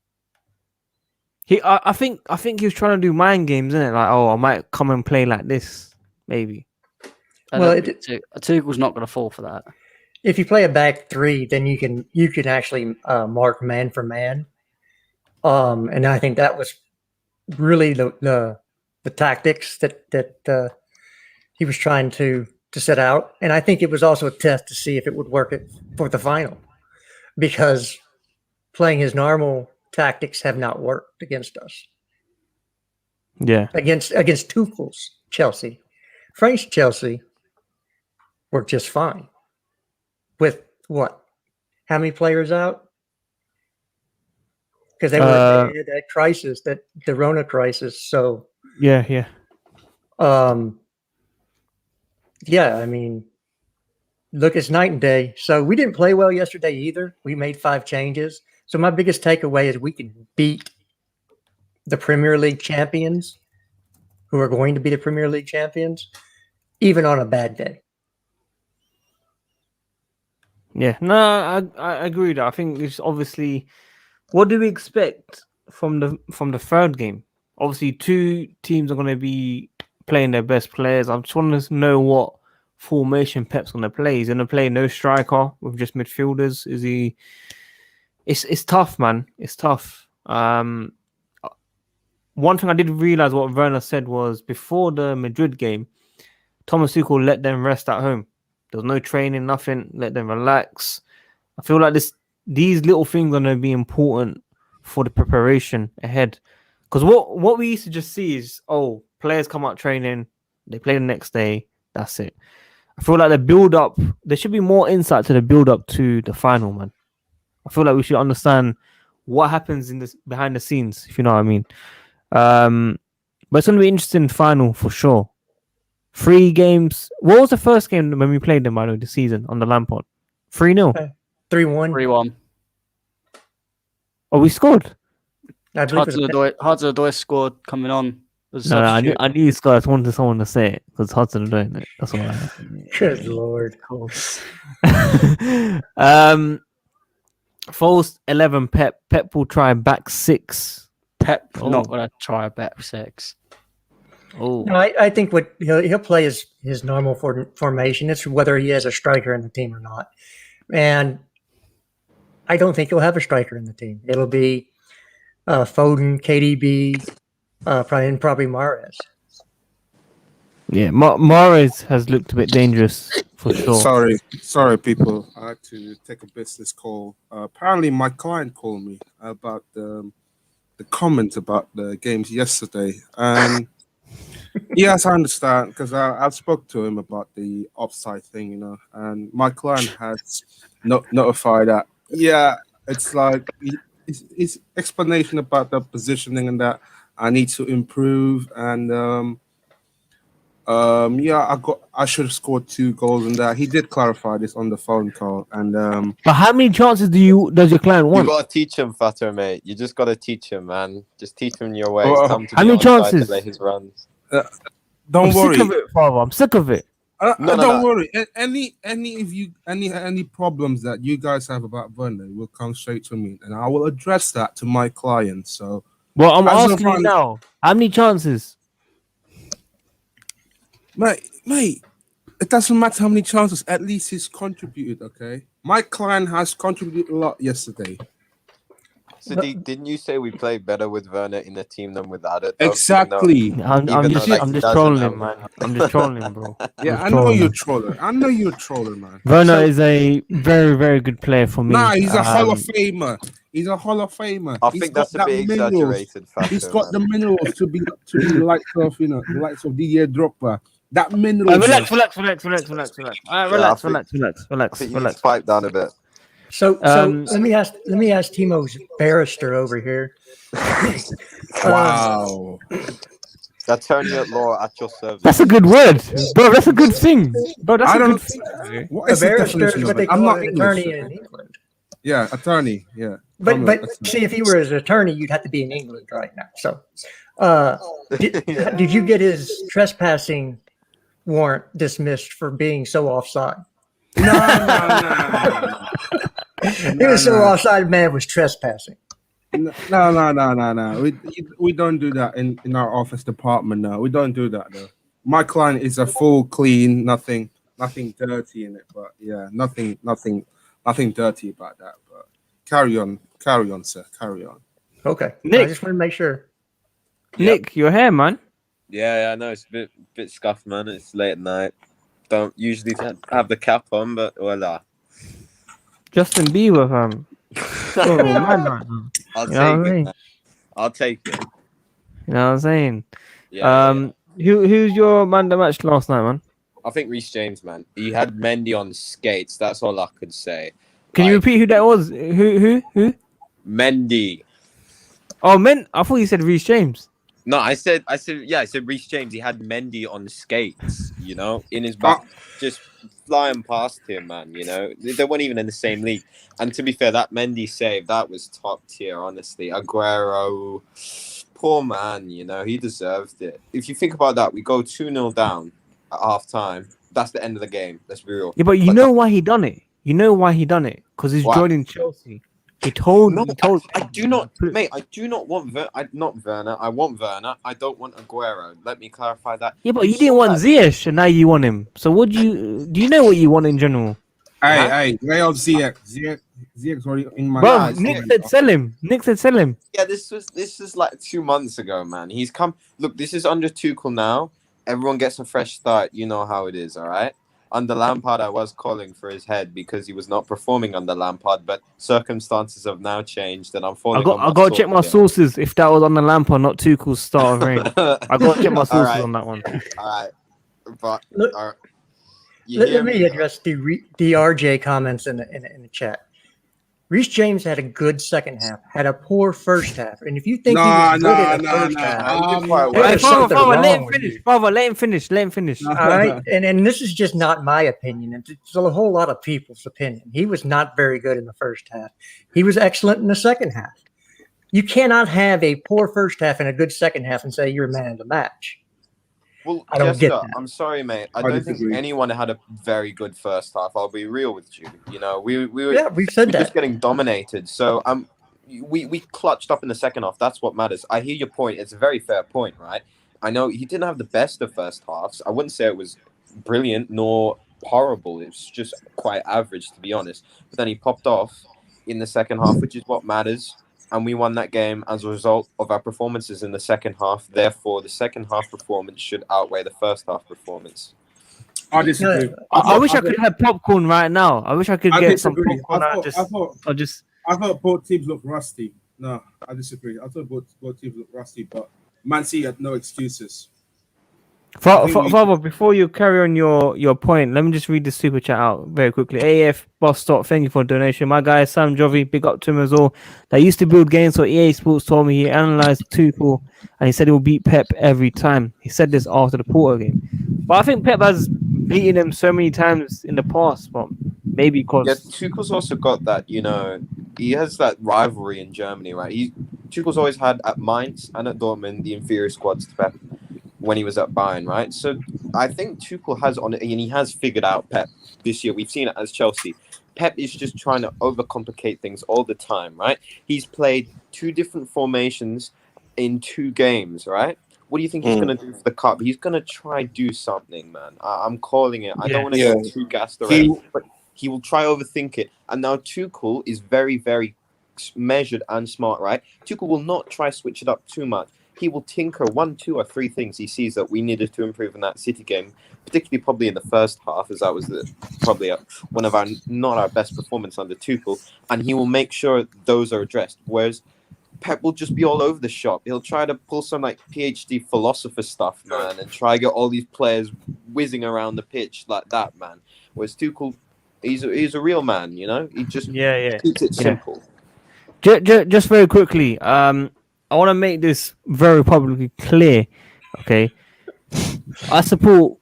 I think he was trying to do mind games, isn't it? Like, oh, I might come and play like this, maybe. Tuchel's not going to fall for that. If you play a back three, then you can actually mark man for man. And I think that was really the tactics that he was trying to set out. And I think it was also a test to see if it would work for the final, because playing his normal tactics have not worked against us. Yeah. Against Tuchel's Chelsea. Frank's Chelsea worked just fine. With what? How many players out? Because they had that crisis, that the Rona crisis. So Yeah. Yeah, I mean, look, it's night and day. So we didn't play well yesterday either. We made 5 changes. So my biggest takeaway is we can beat the Premier League champions, who are going to be the Premier League champions, even on a bad day. Yeah. No, I agree with that. I think it's obviously, what do we expect from the third game? Obviously, 2 teams are going to be playing their best players. I'm just wanting to know what formation Pep's going to play. He's going to play no striker with just midfielders. Is he? It's tough, man. It's tough. One thing I did realize what Werner said was before the Madrid game, Thomas Tuchel let them rest at home. There was no training, nothing. Let them relax. I feel like these little things are going to be important for the preparation ahead. Because what we used to just see is, oh, players come out training, they play the next day, that's it. I feel like the build-up, there should be more insight to the build-up to the final, man. I feel like we should understand what happens in this behind the scenes, if you know what I mean. But it's going to be an interesting final for sure. 3 games. What was the first game when we played them, by the way, this season on the Lampard? 3-0. 3-1. 3-1. Oh, we scored. I believe it was Hudson-Odoi scored coming on. As a No, I knew, substitute. I knew you scored. I just wanted someone to say it because Hudson-Odoi. That's all I. Good lord. Of course. False 11. Pep will try back 6. Pep Oh. not going to try a bet 6. Oh, No, I think what he'll play his normal formation. It's whether he has a striker in the team or not. And I don't think he'll have a striker in the team. It'll be Foden, KDB, probably Mahrez. yeah. Mahrez has looked a bit dangerous for sure. Sorry, people. I had to take a business call. Apparently, my client called me about the comment about the games yesterday, and yes, I understand because I spoke to him about the offside thing, and my client has notified that. Yeah, it's like his explanation about the positioning and that I need to improve, and I should have scored 2 goals and that. He did clarify this on the phone call, and But how many chances does your client You want? gotta teach him, Fatter, mate. You just gotta teach him, man. Just teach him your ways. Well, Tell him to how be many onside chances? to lay his runs. don't I'm worry. sick of it, Father. I'm sick of it. No. Don't worry. Any problems that you guys have about Werner will come straight to me, and I will address that to my client. So, Well, I'm As of asking you right- now. How many chances? mate, it doesn't matter how many chances. At least he's contributed. Okay, my client has contributed a lot yesterday. So didn't you say we play better with Werner in the team than without it? though? Exactly. I'm Even just though, like, I'm he just doesn't trolling know. him, man. I'm just trolling him, bro. Yeah, I'm I know trolling you're him. trolling. I know you're trolling, man. Werner is a very, very good player for me. Nah, he's a Hall of Famer. He's a Hall of Famer. I He's think got that's a that bit minerals. exaggerated, Fatter. He's got man. the minerals to be the likes of the likes of Didier Drogba. That minerals. Relax. All right, Yeah, relax. I think you need to pipe down a bit. So Um, let me ask Timo's barrister over here. Wow. Attorney at law at your service. That's a good word, bro. That's a good thing, bro. That's I a don't- good thing. What A is the barrister definition is of what they it? I'm call not an English. attorney in England. Yeah, attorney. Yeah. But see, if he were his attorney, you'd have to be in England right now. So, did you get his trespassing warrant dismissed for being so offside? No. He was so offside, man was trespassing. No. We don't do that in our office department. No, we don't do that though. My client is a full clean, nothing dirty in it. But yeah, nothing dirty about that. But carry on, sir. Carry on. Okay, Nick. I just want to make sure. Nick, your hair, man. Yeah, I know it's a bit scuffed, man. It's late at night. Don't usually have the cap on, but voila. Justin Bieber, fam. Oh, man. I'll You know what I take it. mean? Man. I'll take it. You know what I'm saying? Yeah. Who's your man that matched last night, man? I think Reece James, man. He had Mendy on skates. That's all I could say. Can you Like, repeat who that was? Who? Mendy. Oh, man. I thought you said Reece James. No, I said Reece James. He had Mendy on skates, in his back, just flying past him, man. They weren't even in the same league. And to be fair, that Mendy save, that was top tier, honestly. Aguero, poor man, he deserved it. If you think about that, we go 2-0 down at half time. That's the end of the game. Let's be real. Yeah, but you know why he done it? You know why he done it? Because he's Why? joining Chelsea. He told. I do not, mate. I do not want not Werner. I want Werner. I don't want Aguero. Let me clarify that. Yeah, but you didn't want Ziyech, and now you want him. So what do you know what you want in general? Hey, lay off Ziyech. Ziyech's already in my Bro, eyes. Nick said sell him. Nick said sell him. Yeah, this is like 2 months ago, man. He's come. Look, this is under Tuchel now. Everyone gets a fresh start. You know how it is, all right? Under Lampard, I was calling for his head because he was not performing under Lampard, but circumstances have now changed, and I'm falling. I got to check my sources if that was on the Lampard, not Tuchel's start of reign. I got to check my sources on that one. All right, but all right. Let me address the RJ comments in the chat. Reece James had a good second half, had a poor first half. And if you think he Nah, was good in the nah, first nah. half, He did quite There well. Hey, was Father, something Father, let wrong him with finish. you. Father, let him finish. Let him finish. Nah. all right, and this is just not my opinion. It's a whole lot of people's opinion. He was not very good in the first half. He was excellent in the second half. You cannot have a poor first half and a good second half and say you're man of the match. Well, I don't get Jessica, that. I'm sorry, mate. I I don't think disagree. anyone had a very good first half. I'll be real with you. You know, we were Yeah, we've said we're just that. getting dominated. So we clutched up in the second half. That's what matters. I hear your point. It's a very fair point, right? I know he didn't have the best of first halves. I wouldn't say it was brilliant nor horrible. It was just quite average, to be honest. But then he popped off in the second half, which is what matters. And we won that game as a result of our performances in the second half. Therefore, the second half performance should outweigh the first half performance. I disagree. I wish I could have popcorn right now. I wish I could I get some disagree. popcorn. I thought both teams looked rusty. No, I disagree. I thought both teams looked rusty, but Man City had no excuses. Father, before you carry on your point, let me just read the super chat out very quickly. AF Boss Stop, thank you for the donation. My guy Sam Jovi, big up to him as well. That used to build games for EA Sports. Told me he analyzed Tuchel and he said he will beat Pep every time. He said this after the Porto game, but I think Pep has beaten him so many times in the past. But maybe because Tuchel's also got that. You know, he has that rivalry in Germany, right? Tuchel's always had at Mainz and at Dortmund the inferior squads to Pep when he was at Bayern, right? So I think Tuchel has and he has figured out Pep this year. We've seen it as Chelsea. Pep is just trying to overcomplicate things all the time, right? He's played 2 different formations in 2 games, right? What do you think he's going to do for the cup? He's going to try do something, man. I'm calling it. I don't want to get too gassed already, but he will try overthink it. And now Tuchel is very, very measured and smart, right? Tuchel will not try switch it up too much. He will tinker 1, 2, or 3 things he sees that we needed to improve in that City game, particularly probably in the first half, as that was probably one of our not our best performance under Tuchel, and he will make sure those are addressed. Whereas Pep will just be all over the shop. He'll try to pull some like PhD philosopher stuff, man, and try to get all these players whizzing around the pitch like that, man. Whereas Tuchel, he's a real man, you know. He just keeps it simple. Just very quickly, I want to make this very publicly clear. Okay, I support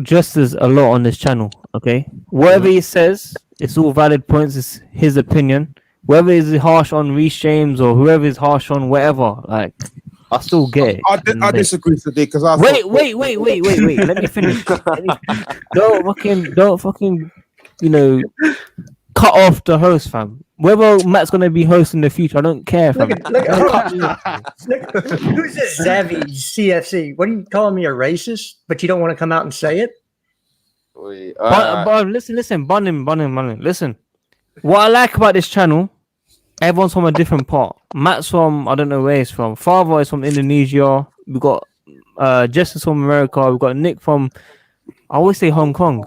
Justice a lot on this channel. Okay, whatever he says, it's all valid points. It's his opinion. Whether he's harsh on Reece James or whoever is harsh on whatever, like I still get it. I disagree today because I wait. Let me finish. Don't fucking, cut off the host, fam. Whether Matt's gonna be hosting in the future, I don't care, fam. Who's this Zavi CFC? What are you calling me, a racist? But you don't want to come out and say it? But listen, Bunning. Listen, what I like about this channel, everyone's from a different part. Matt's from, I don't know where he's from. Father is from Indonesia. We got Justice from America. We got Nick from, I always say Hong Kong.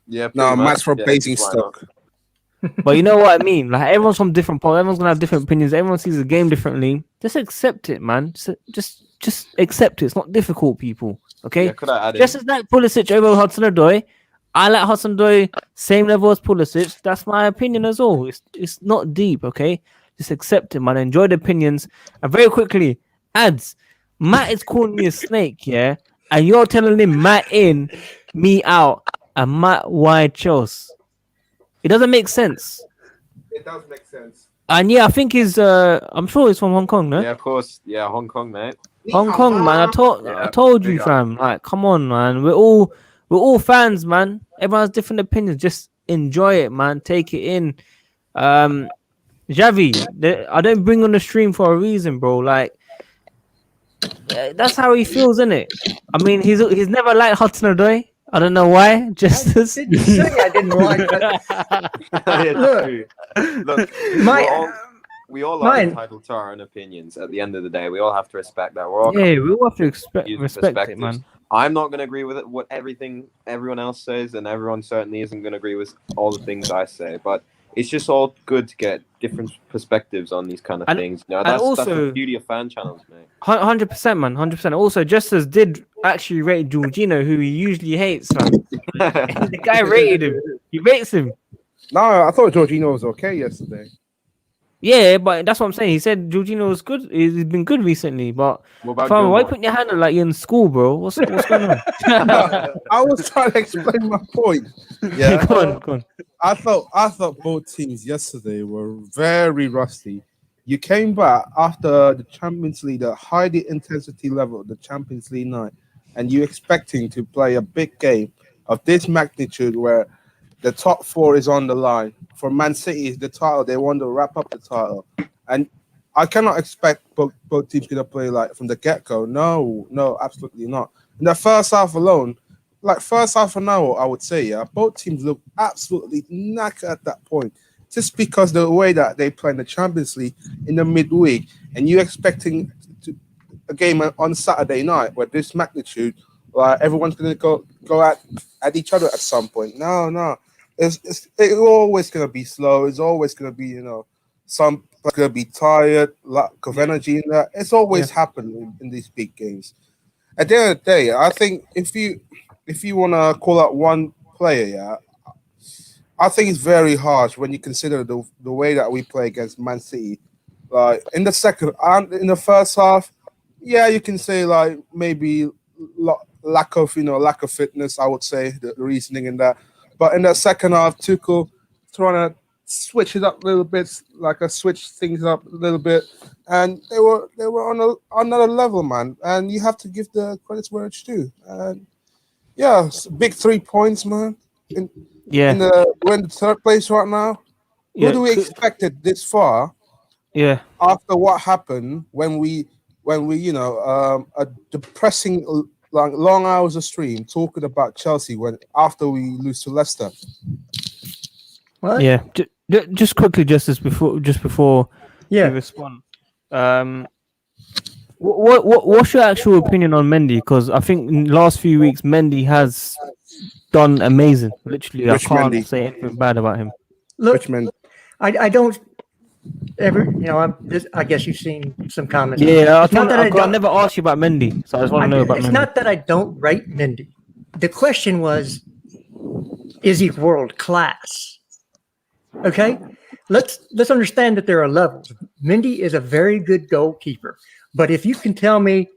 Yeah, no, Matt's from Basingstoke. But you know what I mean? Like everyone's from different parts. Everyone's gonna have different opinions. Everyone sees the game differently. Just accept it, man. Just accept it. It's not difficult, people. Okay. Yeah, just as like Pulisic over Hudson-Odoi, I like Hudson-Odoi same level as Pulisic. That's my opinion as well. It's not deep. Okay. Just accept it, man. Enjoy the opinions. And very quickly, ads. Matt is calling me a snake, yeah, and you're telling him Matt in, me out, and Matt wide Chelsea. It doesn't make sense. It does make sense. And yeah, I think he's I'm sure he's from Hong Kong, no? Yeah, of course. Yeah, Hong Kong, mate. Hong Kong, man. I told you, fam. Like, come on, man. We're all fans, man. Everyone has different opinions. Just enjoy it, man. Take it in. Javi, I don't bring on the stream for a reason, bro. Like, that's how he feels, isn't it? I mean, he's never liked Hudson-Odoi. I don't know why. Just I didn't say I didn't like it. Look, we all are entitled to our own opinions. At the end of the day, we all have to respect that. We all have to respect it, man. I'm not going to agree with what everyone else says, and everyone certainly isn't going to agree with all the things I say. But it's just all good to get different perspectives on these kind of things. You know, that's the beauty of fan channels, mate. 100%, man. 100%. Also, Justice did actually rate Jorginho, who he usually hates, man. The guy rated him. He rates him. No, I thought Jorginho was okay yesterday. Yeah, but that's what I'm saying. He said Jorginho was good. He's been good recently, but What about fam, why you Gilmour? putting your hand up like you're in school, bro? What's going on? I was trying to explain my point. Yeah, Go on, go on. I thought both teams yesterday were very rusty. You came back after the Champions League, the high intensity level of the Champions League night, and you expecting to play a big game of this magnitude where the top four is on the line. For Man City, the title, they want to wrap up the title. And I cannot expect both teams going to play like from the get-go. No, absolutely not. In the first half alone, like first half an hour, I would say, yeah, both teams look absolutely knackered at that point. Just because the way that they play in the Champions League in the midweek, and you expecting a game on Saturday night where this magnitude, like everyone's going to go at each other at some point. No. It's always going to be slow. It's always going to be, some going to be tired, lack of energy in that. It's always happened in these big games. At the end of the day, I think if you want to call out one player, yeah, I think it's very harsh when you consider the way that we play against Man City. Like in the second and in the first half, yeah, you can say like maybe lack of fitness. I would say the reasoning in that. But in the second half, Tuchel trying to switch it up a little bit, switch things up a little bit, and they were on another level, man. And you have to give the credits where it's due. And yeah, big 3 points, man. We're in the third place right now. Who do we expect it this far? Yeah. After what happened when we a depressing long hours of stream talking about Chelsea after we lose to Leicester. What? Yeah. Just quickly, just before you respond. What's your actual opinion on Mendy? Because I think in the last few weeks Mendy has done amazing. Literally, I can't say anything bad about him. Look, I don't ever, I guess you've seen some comments. Yeah, I never asked you about Mendy, so I just want to know about Mendy. It's not that I don't rate Mendy. The question was, is he world class? Okay, let's understand that there are levels. Mendy is a very good goalkeeper, but if you can tell me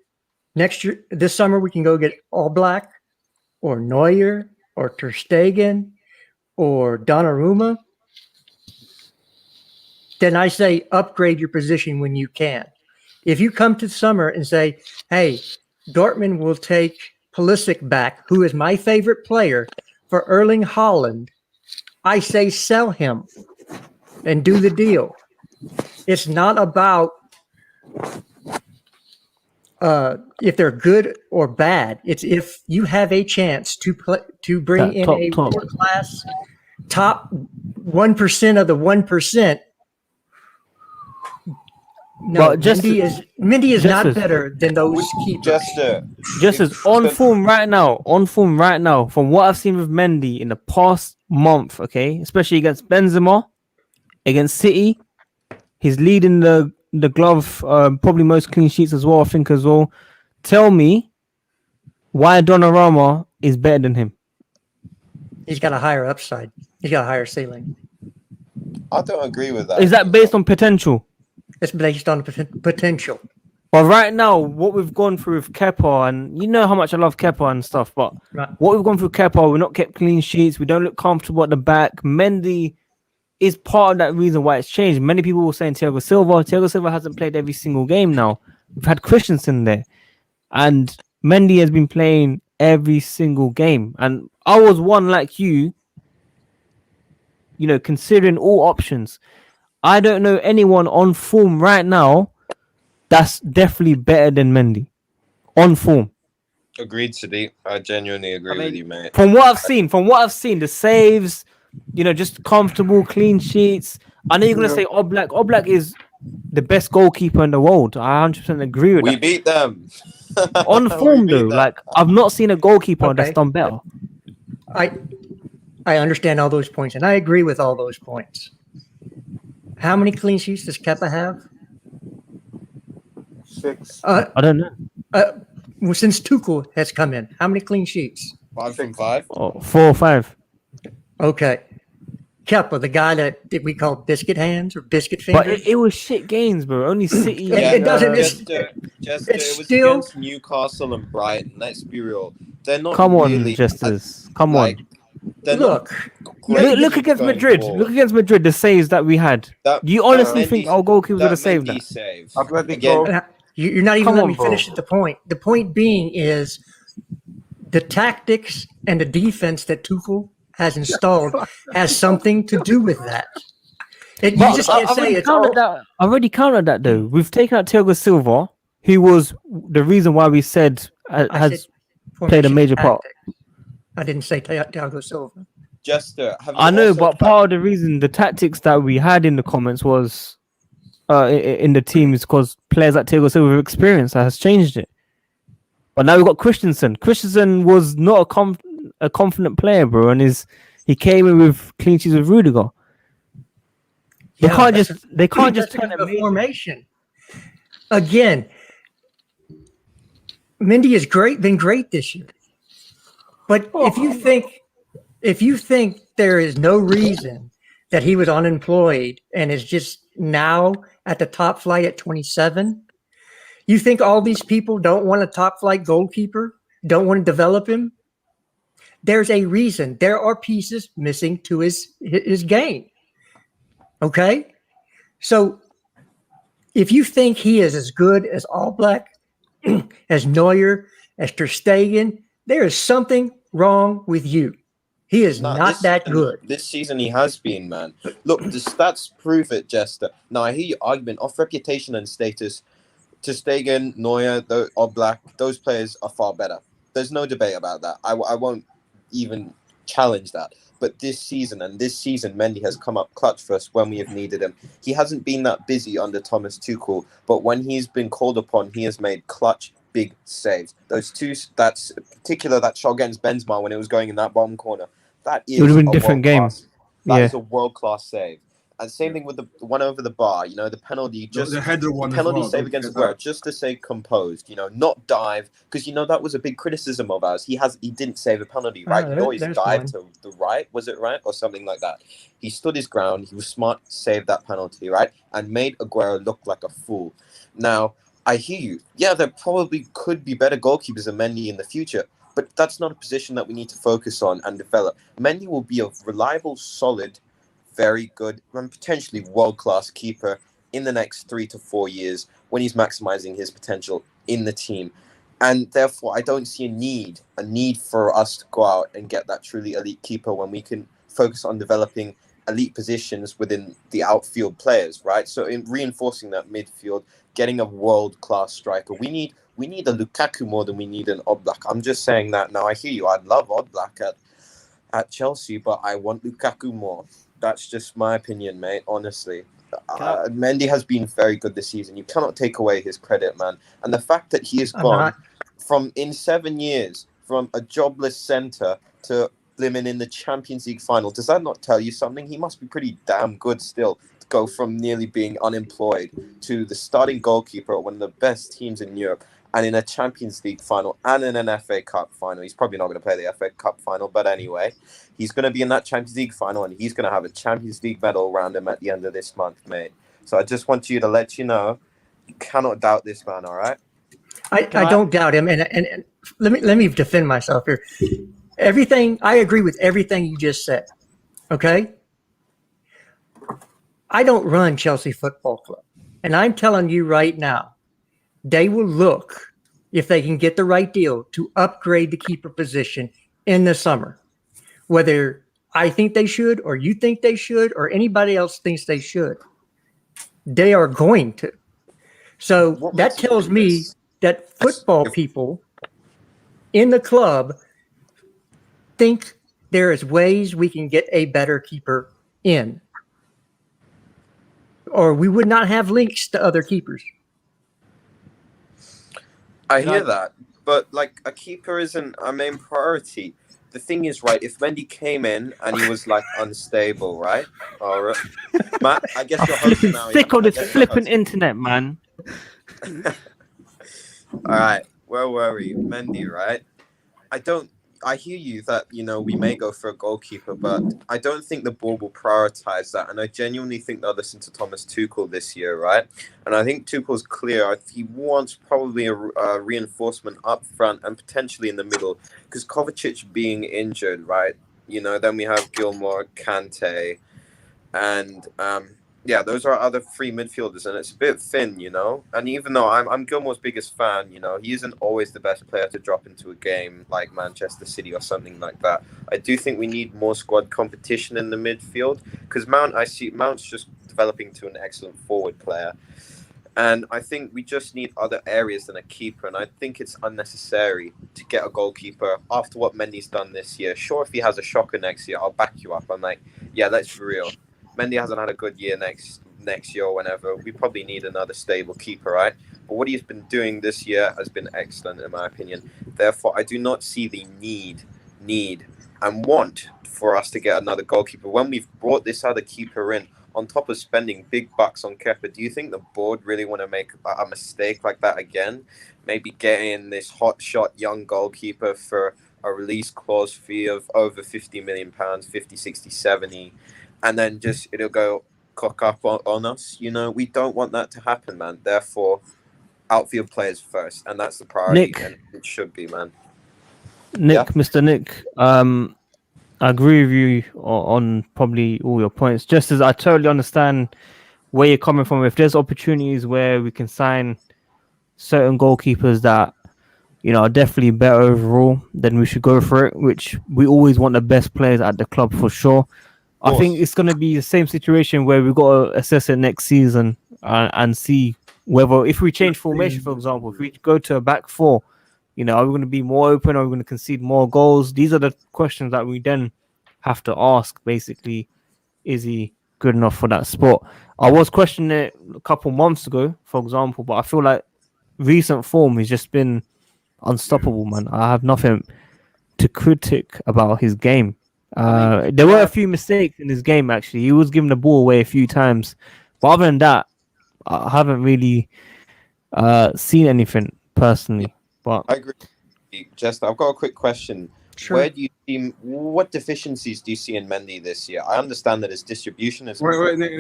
this summer we can go get All Black or Neuer or Ter Stegen or Donnarumma, then I say upgrade your position when you can. If you come to summer and say, hey, Dortmund will take Pulisic back, who is my favorite player, for Erling Haaland, I say sell him and do the deal. It's not about if they're good or bad. It's if you have a chance to bring in a world-class top 1% of the 1%. No, Mendy is not better than those keepers. Just as on form right now. From what I've seen with Mendy in the past month, okay, especially against Benzema, against City, he's leading the glove, probably most clean sheets as well. I think as well. Tell me why Donnarumma is better than him. He's got a higher upside. He's got a higher ceiling. I don't agree with that. Is that based on potential? It's based on potential. But right now, what we've gone through with Kepa, and you know how much I love Kepa and stuff, but what we've gone through Kepa, we're not kept clean sheets, we don't look comfortable at the back. Mendy is part of that reason why it's changed. Many people were saying Thiago Silva hasn't played every single game now. We've had Christensen there, and Mendy has been playing every single game. And I was one like you, considering all options. I don't know anyone on form right now that's definitely better than Mendy. On form. Agreed, Sadiq. I genuinely agree with you, mate. From what I've seen, the saves, just comfortable, clean sheets. I know you're going to say Oblak. Oblak is the best goalkeeper in the world. I 100% agree with that. We beat them. On form, though, I've not seen a goalkeeper that's done better. I understand all those points, and I agree with all those points. How many clean sheets does Kepa have? 6. I don't know. Since Tuchel has come in, how many clean sheets? 5 from 5. Oh, 4 or 5. Okay. Kepa, the guy that we call biscuit hands or biscuit But fingers. it was shit games, bro. Only City. Yeah, it doesn't. Just it's it was still- against Newcastle and Brighton. Let's be real. They're not Come on, really Jesters. Come like, on. they're Look, not great Look teams against going Madrid. forward. Look against Madrid. The saves that we had. That- Do you honestly that think Mendy- our goalkeeper was that going to save Mendy that? save. Atletico. Again, you're not even Come letting on, me bro. finish the point. The point being is the tactics and the defense that Tuchel has installed has something to do with that. You But just I can't say already it's all. countered that. I already countered that though. We've taken out Thiago Silva, who was the reason why we said I has said played a formation major part. tactic. I didn't say Thiago Silva. Jester, have you I know, also but part of the reason the tactics that we had in the comments was in the team is because players like Thiago Silva with experience that has changed it. But now we've got Christensen. Christensen was not a confident player, bro, and he came in with clean sheets with Rudiger. They Yeah, can't that's just a turn a good major. formation. Again, Mendy has been great this year. But if you think there is no reason that he was unemployed and is just now at the top flight at 27, you think all these people don't want a top flight goalkeeper, don't want to develop him? There's a reason. There are pieces missing to his game. Okay? So if you think he is as good as All Black, as Neuer, as Ter Stegen, there is something wrong with you. He is Nah, not this that season- good. This season he has been, man. Look, the stats prove it, Jester. Now I hear your argument off reputation and status. Ter Stegen, Neuer, Oblak, those players are far better. There's no debate about that. I won't even challenge that. But this season, Mendy has come up clutch for us when we have needed him. He hasn't been that busy under Thomas Tuchel, but when he's been called upon, he has made clutch, big saves. Those two, that's particular that shot against Benzema when it was going in that bottom corner. That is It would have been a a different game. world-class- That Yeah. is a world-class save. And same thing with the one over the bar, the penalty, just The header one as penalty well, save don't against forget Aguero, just to stay composed, not dive, because that was a big criticism of ours. He didn't save a penalty, right? He always there's dived to the right, was it right, or something like that. He stood his ground. He was smart, saved that penalty, right, and made Aguero look like a fool. Now I hear you. Yeah, there probably could be better goalkeepers than Mendy in the future, but that's not a position that we need to focus on and develop. Mendy will be a reliable, solid, very good and potentially world-class keeper in the next 3 to 4 years when he's maximizing his potential in the team. And therefore, I don't see a need for us to go out and get that truly elite keeper when we can focus on developing elite positions within the outfield players, right? So in reinforcing that midfield, getting a world-class striker. We need a Lukaku more than we need an Oblak. I'm just saying that now. I hear you. I'd love Oblak at Chelsea, but I want Lukaku more. That's just my opinion, mate, honestly. Mendy has been very good this season. You cannot take away his credit, man. And the fact that he has gone in 7 years from a jobless centre to blimmin' in the Champions League final, does that not tell you something? He must be pretty damn good still to go from nearly being unemployed to the starting goalkeeper at one of the best teams in Europe and in a Champions League final and in an FA Cup final. He's probably not going to play the FA Cup final, but anyway, he's going to be in that Champions League final and he's going to have a Champions League medal around him at the end of this month, mate. So I just want you to let you know, you cannot doubt this man, all right? I don't doubt him, and let me defend myself here. I agree with everything you just said. Okay, I don't run Chelsea Football Club, and I'm telling you right now, they will look if they can get the right deal to upgrade the keeper position in the summer. Whether I think they should, or you think they should, or anybody else thinks they should, they are going to. So that tells me that football people in the club think there is ways we can get a better keeper in, or we would not have links to other keepers. I hear that, but like a keeper isn't our main priority. The thing is, right, if Mendy came in and he was like unstable, right? All right. Matt, I guess you're hosting now. Sick of I this guess you're flipping hosting. internet, man. All right, where were we? Mendy, right? I hear you that we may go for a goalkeeper, but I don't think the board will prioritize that. And I genuinely think they'll listen to Thomas Tuchel this year, right? And I think Tuchel's clear. He wants probably a reinforcement up front and potentially in the middle, because Kovacic being injured, right? Then we have Gilmour, Kante, and yeah, those are other three midfielders, and it's a bit thin, And even though I'm Gilmour's biggest fan, he isn't always the best player to drop into a game like Manchester City or something like that. I do think we need more squad competition in the midfield, because Mount's just developing to an excellent forward player. And I think we just need other areas than a keeper. And I think it's unnecessary to get a goalkeeper after what Mendy's done this year. Sure, if he has a shocker next year, I'll back you up. I'm like, yeah, let's be real. Mendy hasn't had a good year next year or whenever. We probably need another stable keeper, right? But what he's been doing this year has been excellent, in my opinion. Therefore, I do not see the need and want for us to get another goalkeeper. When we've brought this other keeper in, on top of spending big bucks on Kepa, do you think the board really want to make a mistake like that again? Maybe get in this hotshot young goalkeeper for a release clause fee of over £50 million, 50, 60, 70, and then just it'll go cock up on us? We don't want that to happen, man. Therefore, outfield players first, and that's the priority. Nick. And it should be, man. Mr. Nick, I agree with you on probably all your points. Just as I totally understand where you're coming from. If there's opportunities where we can sign certain goalkeepers that are definitely better overall, then we should go for it. Which we always want the best players at the club for sure. I think it's going to be the same situation where we've got to assess it next season and see whether, if we change formation, for example, if we go to a back four, are we going to be more open? Are we going to concede more goals? These are the questions that we then have to ask. Basically, is he good enough for that spot? I was questioning it a couple months ago, for example, but I feel like recent form has just been unstoppable, man. I have nothing to critique about his game. There were a few mistakes in his game, actually. He was giving the ball away a few times. But other than that, I haven't really seen anything personally. But I agree. Jester, I've got a quick question. Sure. What deficiencies do you see in Mendy this year? I understand that his distribution is... Wait, Nick.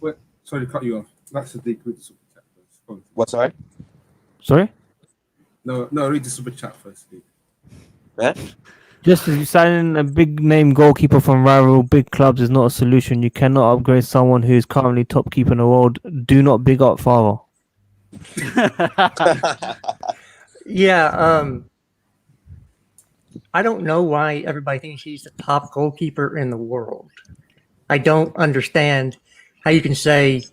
Wait, sorry to cut you off. That's a dig with the super chat first. Go on. What, sorry? sorry? No, read the super chat first. Yeah? Just as you signing a big name goalkeeper from rival big clubs is not a solution. You cannot upgrade someone who is currently top keeper in the world. Do not big up Farah. Yeah, I don't know why everybody thinks he's the top goalkeeper in the world. I don't understand how you can say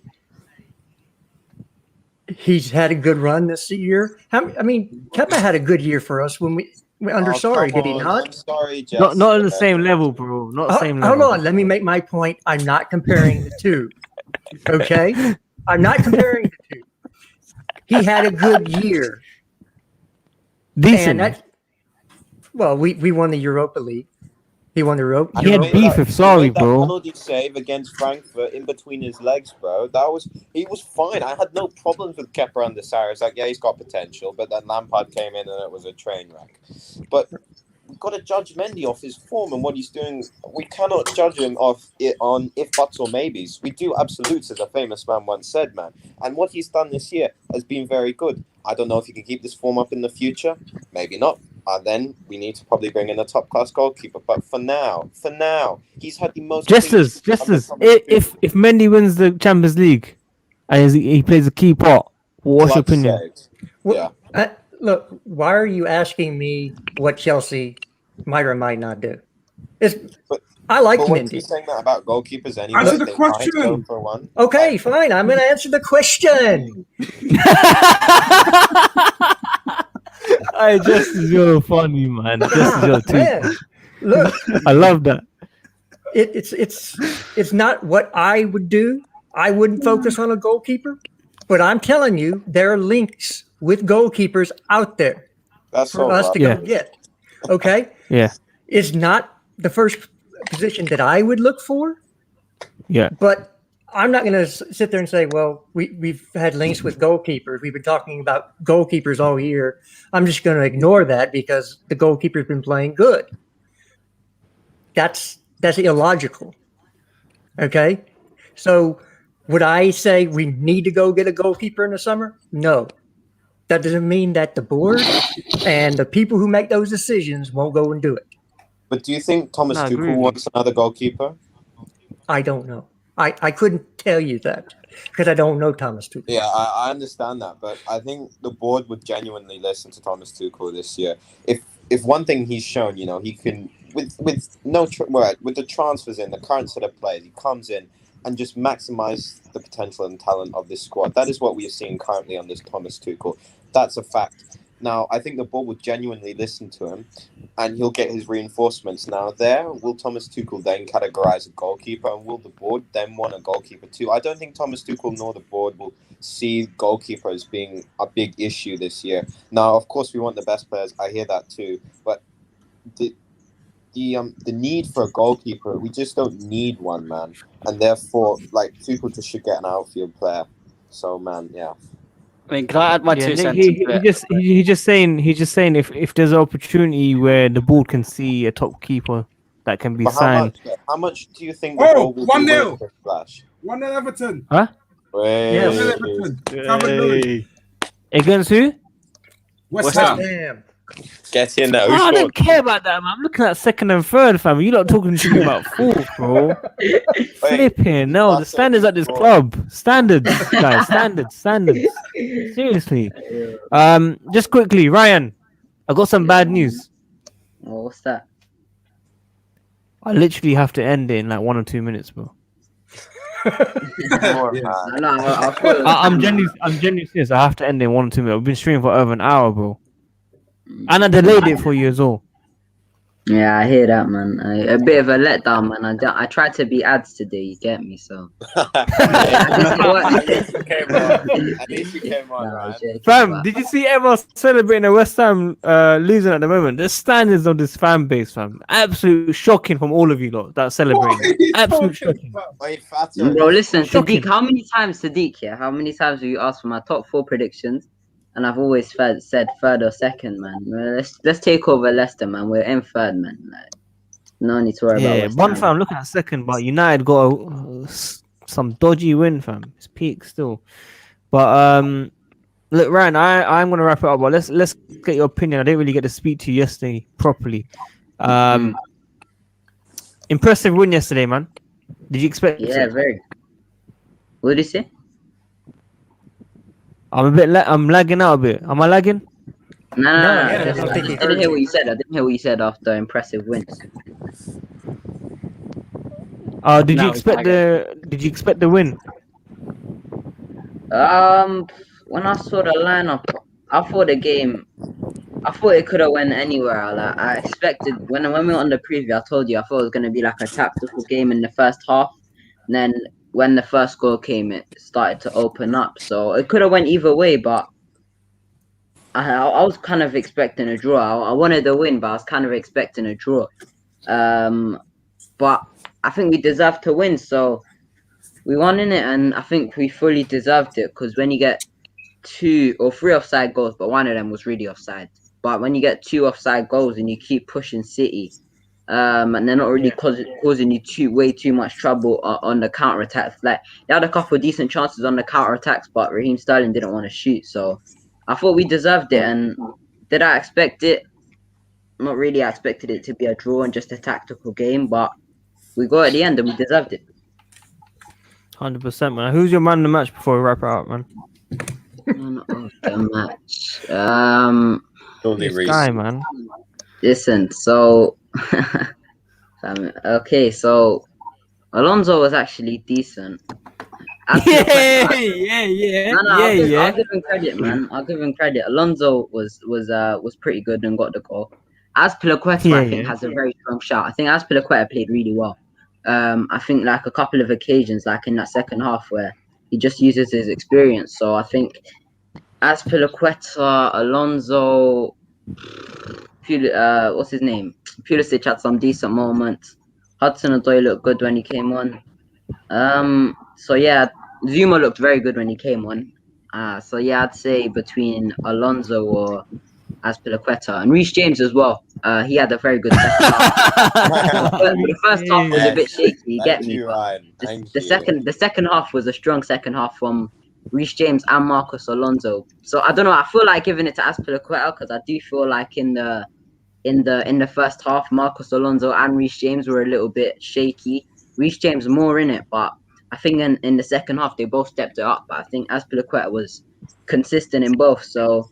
he's had a good run this year. Kepa had a good year for us when we under Sorry, did he not? I'm sorry, Jess. Not on the same level, bro. Not the same level. Hold on, let me make my point. I'm not comparing the two. Okay? I'm not comparing the two. He had a good year. Decent. Well, we won the Europa League. He won the Europa. He had beef with Sorry, bro. Penalty save against Frankfurt in between his legs, bro. He was fine. I had no problems with Kepa and Sarri. It's like, yeah, he's got potential, but then Lampard came in and it was a train wreck. But we've got to judge Mendy off his form and what he's doing. We cannot judge him on if buts or maybes. We do absolutes, as a famous man once said, man. And what he's done this year has been very good. I don't know if he can keep this form up in the future. Maybe not. Then we need to probably bring in a top-class goalkeeper. But for now, he's had the most... Just as if Mendy wins the Champions League and he plays a key part, what's your opinion? Well, look, why are you asking me what Chelsea might or might not do? I like Mendy. What are you Mendy. saying that about goalkeepers anyway? Answer the question. For one. Okay, fine. I'm going to answer the question. You're funny, man. You're Man, look, I love that. it's not what I would do. I wouldn't focus on a goalkeeper, but I'm telling you, there are links with goalkeepers out there That's for us to go get. Okay? Yeah. It's not the first position that I would look for. Yeah. But I'm not going to sit there and say, well, we've had links with goalkeepers. We've been talking about goalkeepers all year. I'm just going to ignore that because the goalkeeper's been playing good. That's illogical. Okay? So would I say we need to go get a goalkeeper in the summer? No. That doesn't mean that the board and the people who make those decisions won't go and do it. But do you think Thomas No, I agree Tuchel with you. wants another goalkeeper? I don't know. I couldn't tell you that because I don't know Thomas Tuchel. Yeah, I understand that, but I think the board would genuinely listen to Thomas Tuchel this year. If one thing he's shown, you know, he can with the transfers in the current set of players, he comes in and just maximize the potential and talent of this squad. That is what we are seeing currently on this Thomas Tuchel. That's a fact. Now, I think the board would genuinely listen to him, and he'll get his reinforcements. Now, will Thomas Tuchel then categorize a goalkeeper, and will the board then want a goalkeeper too? I don't think Thomas Tuchel nor the board will see goalkeeper as being a big issue this year. Now, of course, we want the best players. I hear that too, but the need for a goalkeeper, we just don't need one, man, and therefore, like, Tuchel just should get an outfield player. So, man, yeah. I mean, can I add my two Nick, cents? he's just saying if there's an opportunity where the board can see a top keeper that can be But signed. how much do you think the board will 1-0. be willing to splash? 1-0 Everton. Huh? Yes. 1-0 Everton. Calvin Lewin. Against who? West West Ham. Damn. Get in there. Who I scored? don't care about that, man. I'm looking at second and third, fam. You're not talking to me about fourth, bro. Flipping. No, the standards at this club. Standards, guys. Standards. Seriously. Just quickly, Ryan, I got some bad news. Oh, what's that? I literally have to end it in like 1 or 2 minutes, bro. I'm genuinely serious. I have to end it in 1 or 2 minutes. I've been streaming for over an hour, bro. And I delayed it for you as well. Yeah, I hear that, man. A bit of a letdown, man. I tried to be ads today, you get me? So. At least you came on, right? Fam, did you see everyone celebrating the West Ham losing at the moment? The standards of this fan base, fam. Absolute shocking from all of you lot that celebrating. Absolute shocking. Wait, Fato. Bro, listen, Shocking. Sadiq, how many times have you asked for my top 4 predictions? And I've always said third or second, man. Let's take over Leicester, man. We're in third, man. Like, no need to worry about West one Ham. fam looking at second, but United got some dodgy win, fam. It's peak still. But look, Ryan, I'm gonna wrap it up. But let's get your opinion. I didn't really get to speak to you yesterday properly. Impressive win yesterday, man. Did you expect? Yeah, it? very. What did you say? I'm lagging out a bit. Am I lagging? No. I I don't think he didn't heard hear you. what you said. I didn't hear what you said after impressive wins. Did No, you expect the win? When I saw the lineup, I thought it could have went anywhere. Like, I expected when we were on the preview, I told you I thought it was gonna be like a tactical game in the first half. And then when the first goal came, it started to open up. So it could have went either way, but I was kind of expecting a draw. I wanted a win, but I was kind of expecting a draw. But I think we deserved to win, so we won in it, and I think we fully deserved it because when you get 2 or 3 offside goals, but one of them was really offside. But when you get 2 offside goals and you keep pushing City, and they're not really causing you way too much trouble on the counter attacks. Like, they had a couple of decent chances on the counter attacks, but Raheem Sterling didn't want to shoot. So I thought we deserved it. And did I expect it? Not really. I expected it to be a draw and just a tactical game, but we got at the end and we deserved it. 100%, man. Who's your man in the match before we wrap it up, man? Man of the match. Surely This Reece. guy, man. Listen, so okay, so Alonso was actually decent. Yeah. I'll give him credit, man. I'll give him credit. Alonso was pretty good and got the goal. Azpilicueta, I think, has a very strong shot. I think Azpilicueta played really well. I think like a couple of occasions, like in that second half, where he just uses his experience. So I think Azpilicueta, Alonso, what's his name? Pulisic had some decent moments. Hudson-Odoi looked good when he came on. So yeah, Zuma looked very good when he came on. So yeah, I'd say between Alonso or Azpilicueta and Reece James as well. He had a very good second half. But the first half was a bit shaky. You get Thank me? you, But Ryan. the, Thank the you. second half was a strong second half from Reece James and Marcus Alonso. So I don't know. I feel like giving it to Azpilicueta because I do feel like in the first half, Marcus Alonso and Reece James were a little bit shaky. Reece James more in it, but I think in the second half they both stepped it up. But I think Azpilicueta was consistent in both. So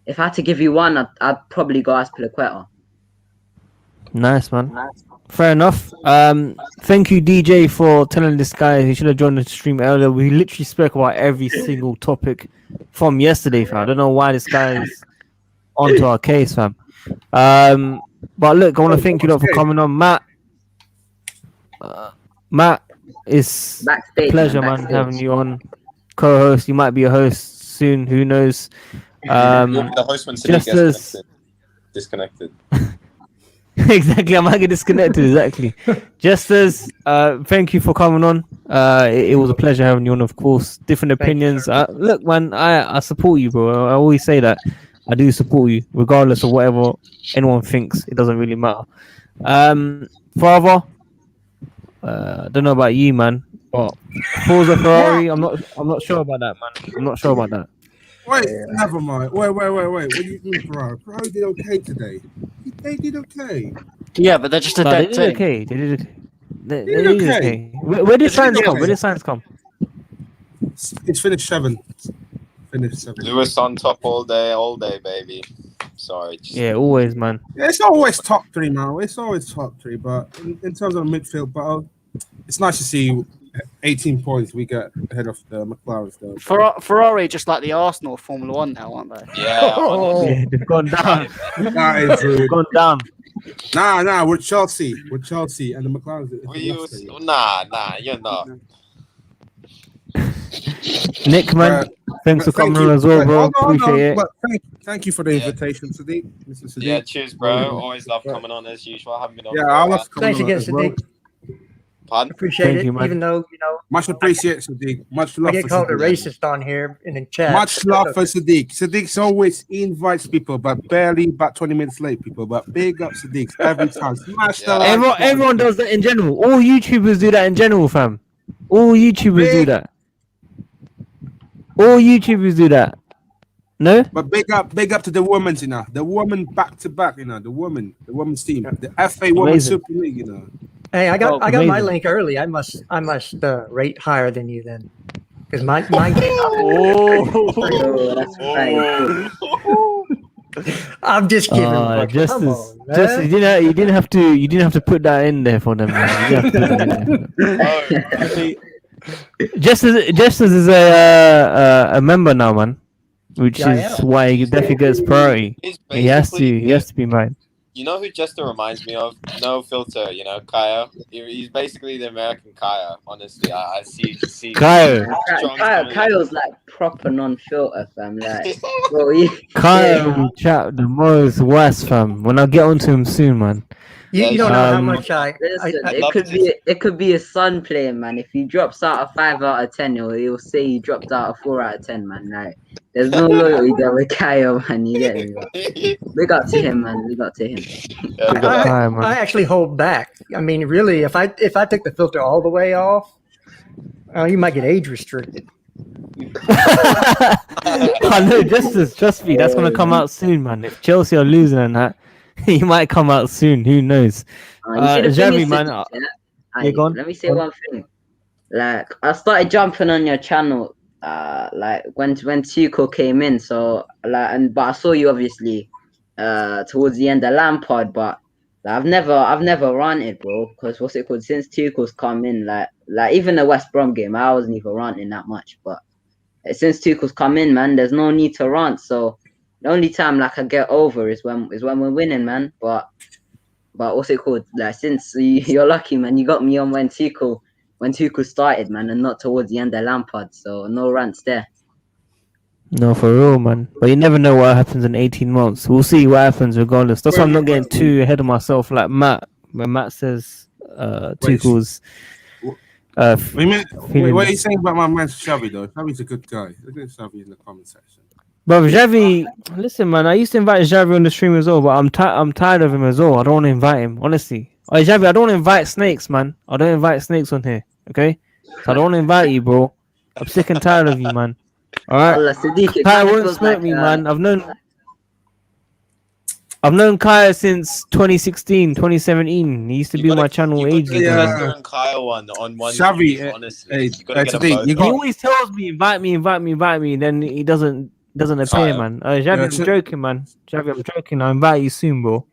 if I had to give you one, I'd probably go Azpilicueta. Nice, man. Fair enough. Thank you, DJ, for telling this guy he should have joined the stream earlier. We literally spoke about every single topic from yesterday, fam. I don't know why this guy is onto our case, fam. But look, I want to thank you lot for coming on, Matt. Matt, it's Backstage, a pleasure, man, backstage. having you on. Co-host, you might be a host soon. Who knows? You'll be the host when Sadiq just gets as disconnected. exactly, I might get disconnected. Exactly. Just as thank you for coming on. It was a pleasure having you on. Of course, different Thank you, opinions. sir. Look, man, I support you, bro. I always say that. I do support you, regardless of whatever anyone thinks. It doesn't really matter. Father, I don't know about you, man, but Forza Ferrari. I'm not sure about that, man. I'm not sure about that. Wait, never mind. Wait. What do you mean, Ferrari? Ferrari did okay today. They did okay. Yeah, but they're just a No, they dead did team. okay. They did okay. They did did okay. okay. Where did They did signs come? okay. Where did signs come? It's finished 7th. Finished 7th. Lewis on top all day, baby. Sorry. Just... Yeah, always, man. Yeah, it's always top 3, man. It's always top 3. But in terms of the midfield battle, it's nice to see 18 points we get ahead of the McLaren. Ferrari just like the Arsenal of Formula One now, aren't they? Yeah. honestly. Yeah, they've gone down. That is They've rude. gone down. Nah, we're Chelsea. We're Chelsea and the McLaren. Nah, you're not. Nick, man, thanks for Thank coming you. on as well, bro. Hold on, Appreciate it. But thank you for the invitation, Sadiq. Mr. Sadiq. Yeah, cheers, bro. Always love coming on as usual. Haven't been on. Yeah, for a I while. love coming Thanks on again, as well. Sadiq. Pardon? Appreciate Thank it. you, man. Even though Much appreciated, Sadiq. Much I love get for called a Sadiq. racist on here in the chat. Much love for Sadiq. Sadiq's always invites people, but barely about 20 minutes late, people. But big up Sadiq every time. Smash the like button. Everyone does that in general. All YouTubers do that in general, fam. All YouTubers do that. All YouTubers do that. No? But big up to the women's, you know. The woman back to back, you know. The women's team. The FA Women's Amazing. Super League, you know. Hey, I got my amazing. link early. I must rate higher than you then, because mine came up. Oh, that's fine. I'm just kidding. but just come as, on, man. just you didn't have to put that in there for them, man. You didn't have to put that in there. Just as is a member now, man, which Yeah, I is am. why he definitely gets priority. He's He has basically- to be mine. You know who Jester reminds me of? No filter, you know, Kaya. He's basically the American Kaya, honestly. I see. Kyle, Kyle's like proper non-filter, fam. Like, bro, he, Kyle will chat the most worst, fam. When I get onto him soon, man. You don't know how Um, much listen, love it could be a son playing, man. If he drops out of 5 out of 10, he'll say he dropped out of 4 out of 10, man. Like, there's no loyalty there with Kyle, man. You get me? Bro. Big up to him, man. Big up to him. Kyle, man. I actually hold back. I mean, really, if I took the filter all the way off, you might get age restricted. I know, trust me, that's gonna come out soon, man. If Chelsea are losing and that, he might come out soon. Who knows? You see, the thing Xavi, is, man. yeah, go on. let me say one thing. Like, I started jumping on your channel, like when Tuchel came in. So, like, but I saw you obviously, towards the end of Lampard. But like, I've never ranted, bro. Because what's it called? Since Tuchel's come in, like even the West Brom game, I wasn't even ranting that much. But since Tuchel's come in, man, there's no need to rant. So the only time like I get over is when we're winning, man. But what's it called? Like, since you're lucky, man, you got me on when Tuchel started, man, and not towards the end of Lampard. So no rants there. No, for real, man. But you never know what happens in 18 months. We'll see what happens regardless. That's why I'm not getting too ahead of myself like Matt. When Matt says Tuchel's What are you saying about my man Xavi though? Xavi's a good guy. Look at Xavi in the comment section. Bro, Xavi, listen, man. I used to invite Xavi on the stream as well, but I'm tired of him as well. I don't want to invite him, honestly. Oh, Xavi, I don't want to invite snakes, man. I don't invite snakes on here, okay? So I don't want to invite you, bro. I'm sick and tired of you, man. All right. Allah, Sadiq, it Kaya kinda won't feels smoke like, me, man. I've known Kaya since 2016, 2017. He used to be on my channel ages ago. Yeah. And Kyle on one. Xavi, honestly, hey, you gotta get them Sadiq, both. you He got always tells me, invite me, and then he doesn't appear, Kaya. man. Xavi, I'm joking, man. Xavi, I'm joking. I'll invite you soon, bro.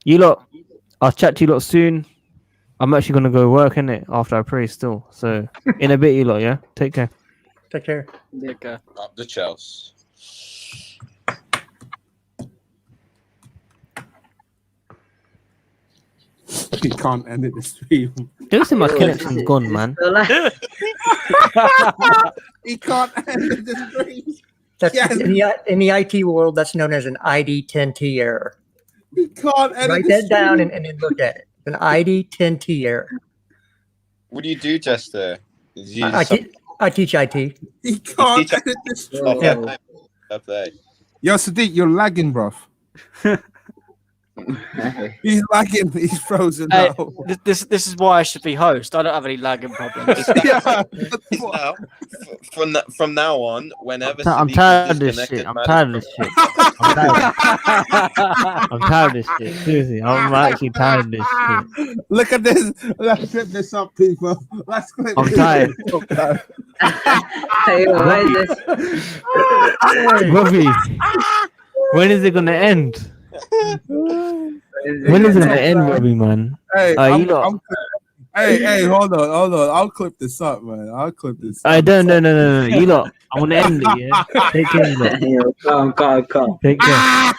You lot, I'll chat to you lot soon. I'm actually gonna go work, innit, after I pray still. So in a bit, you lot, yeah? Take care. Take care. Up the Chelsea. he can't end it the stream. Don't say my connection's gone, man. feel like- He can't end it the stream. That's Yes. in the IT world, that's known as an ID10T error. He can't end Write it. that down and then look at it. An ID10T error. What do you do, Chester? Is you I teach IT. He can't teach- edit the stream. Oh, Yeah. fair play. Yo, Sadiq, you're lagging, bruv. He's lagging. He's frozen Hey, now. this is why I should be host. I don't have any lagging problems. Yeah. Now, from now on, whenever I'm Sadiq tired is of this disconnected, shit. I'm man, tired of this shit. I'm tired of this shit. Seriously, I'm actually tired of this shit. Look at this. Let's clip this up, people. Let's clip I'm this tired. up. Hey, why is this? Robbie, when is it gonna end? When is it gonna end, Robbie, man? Hey, You lot. hey, hold on. I'll clip this up, man. I'll clip this up. I don't. No. You lot. I want to end it. Yeah. Take care, you lot. Yo, come. Take care.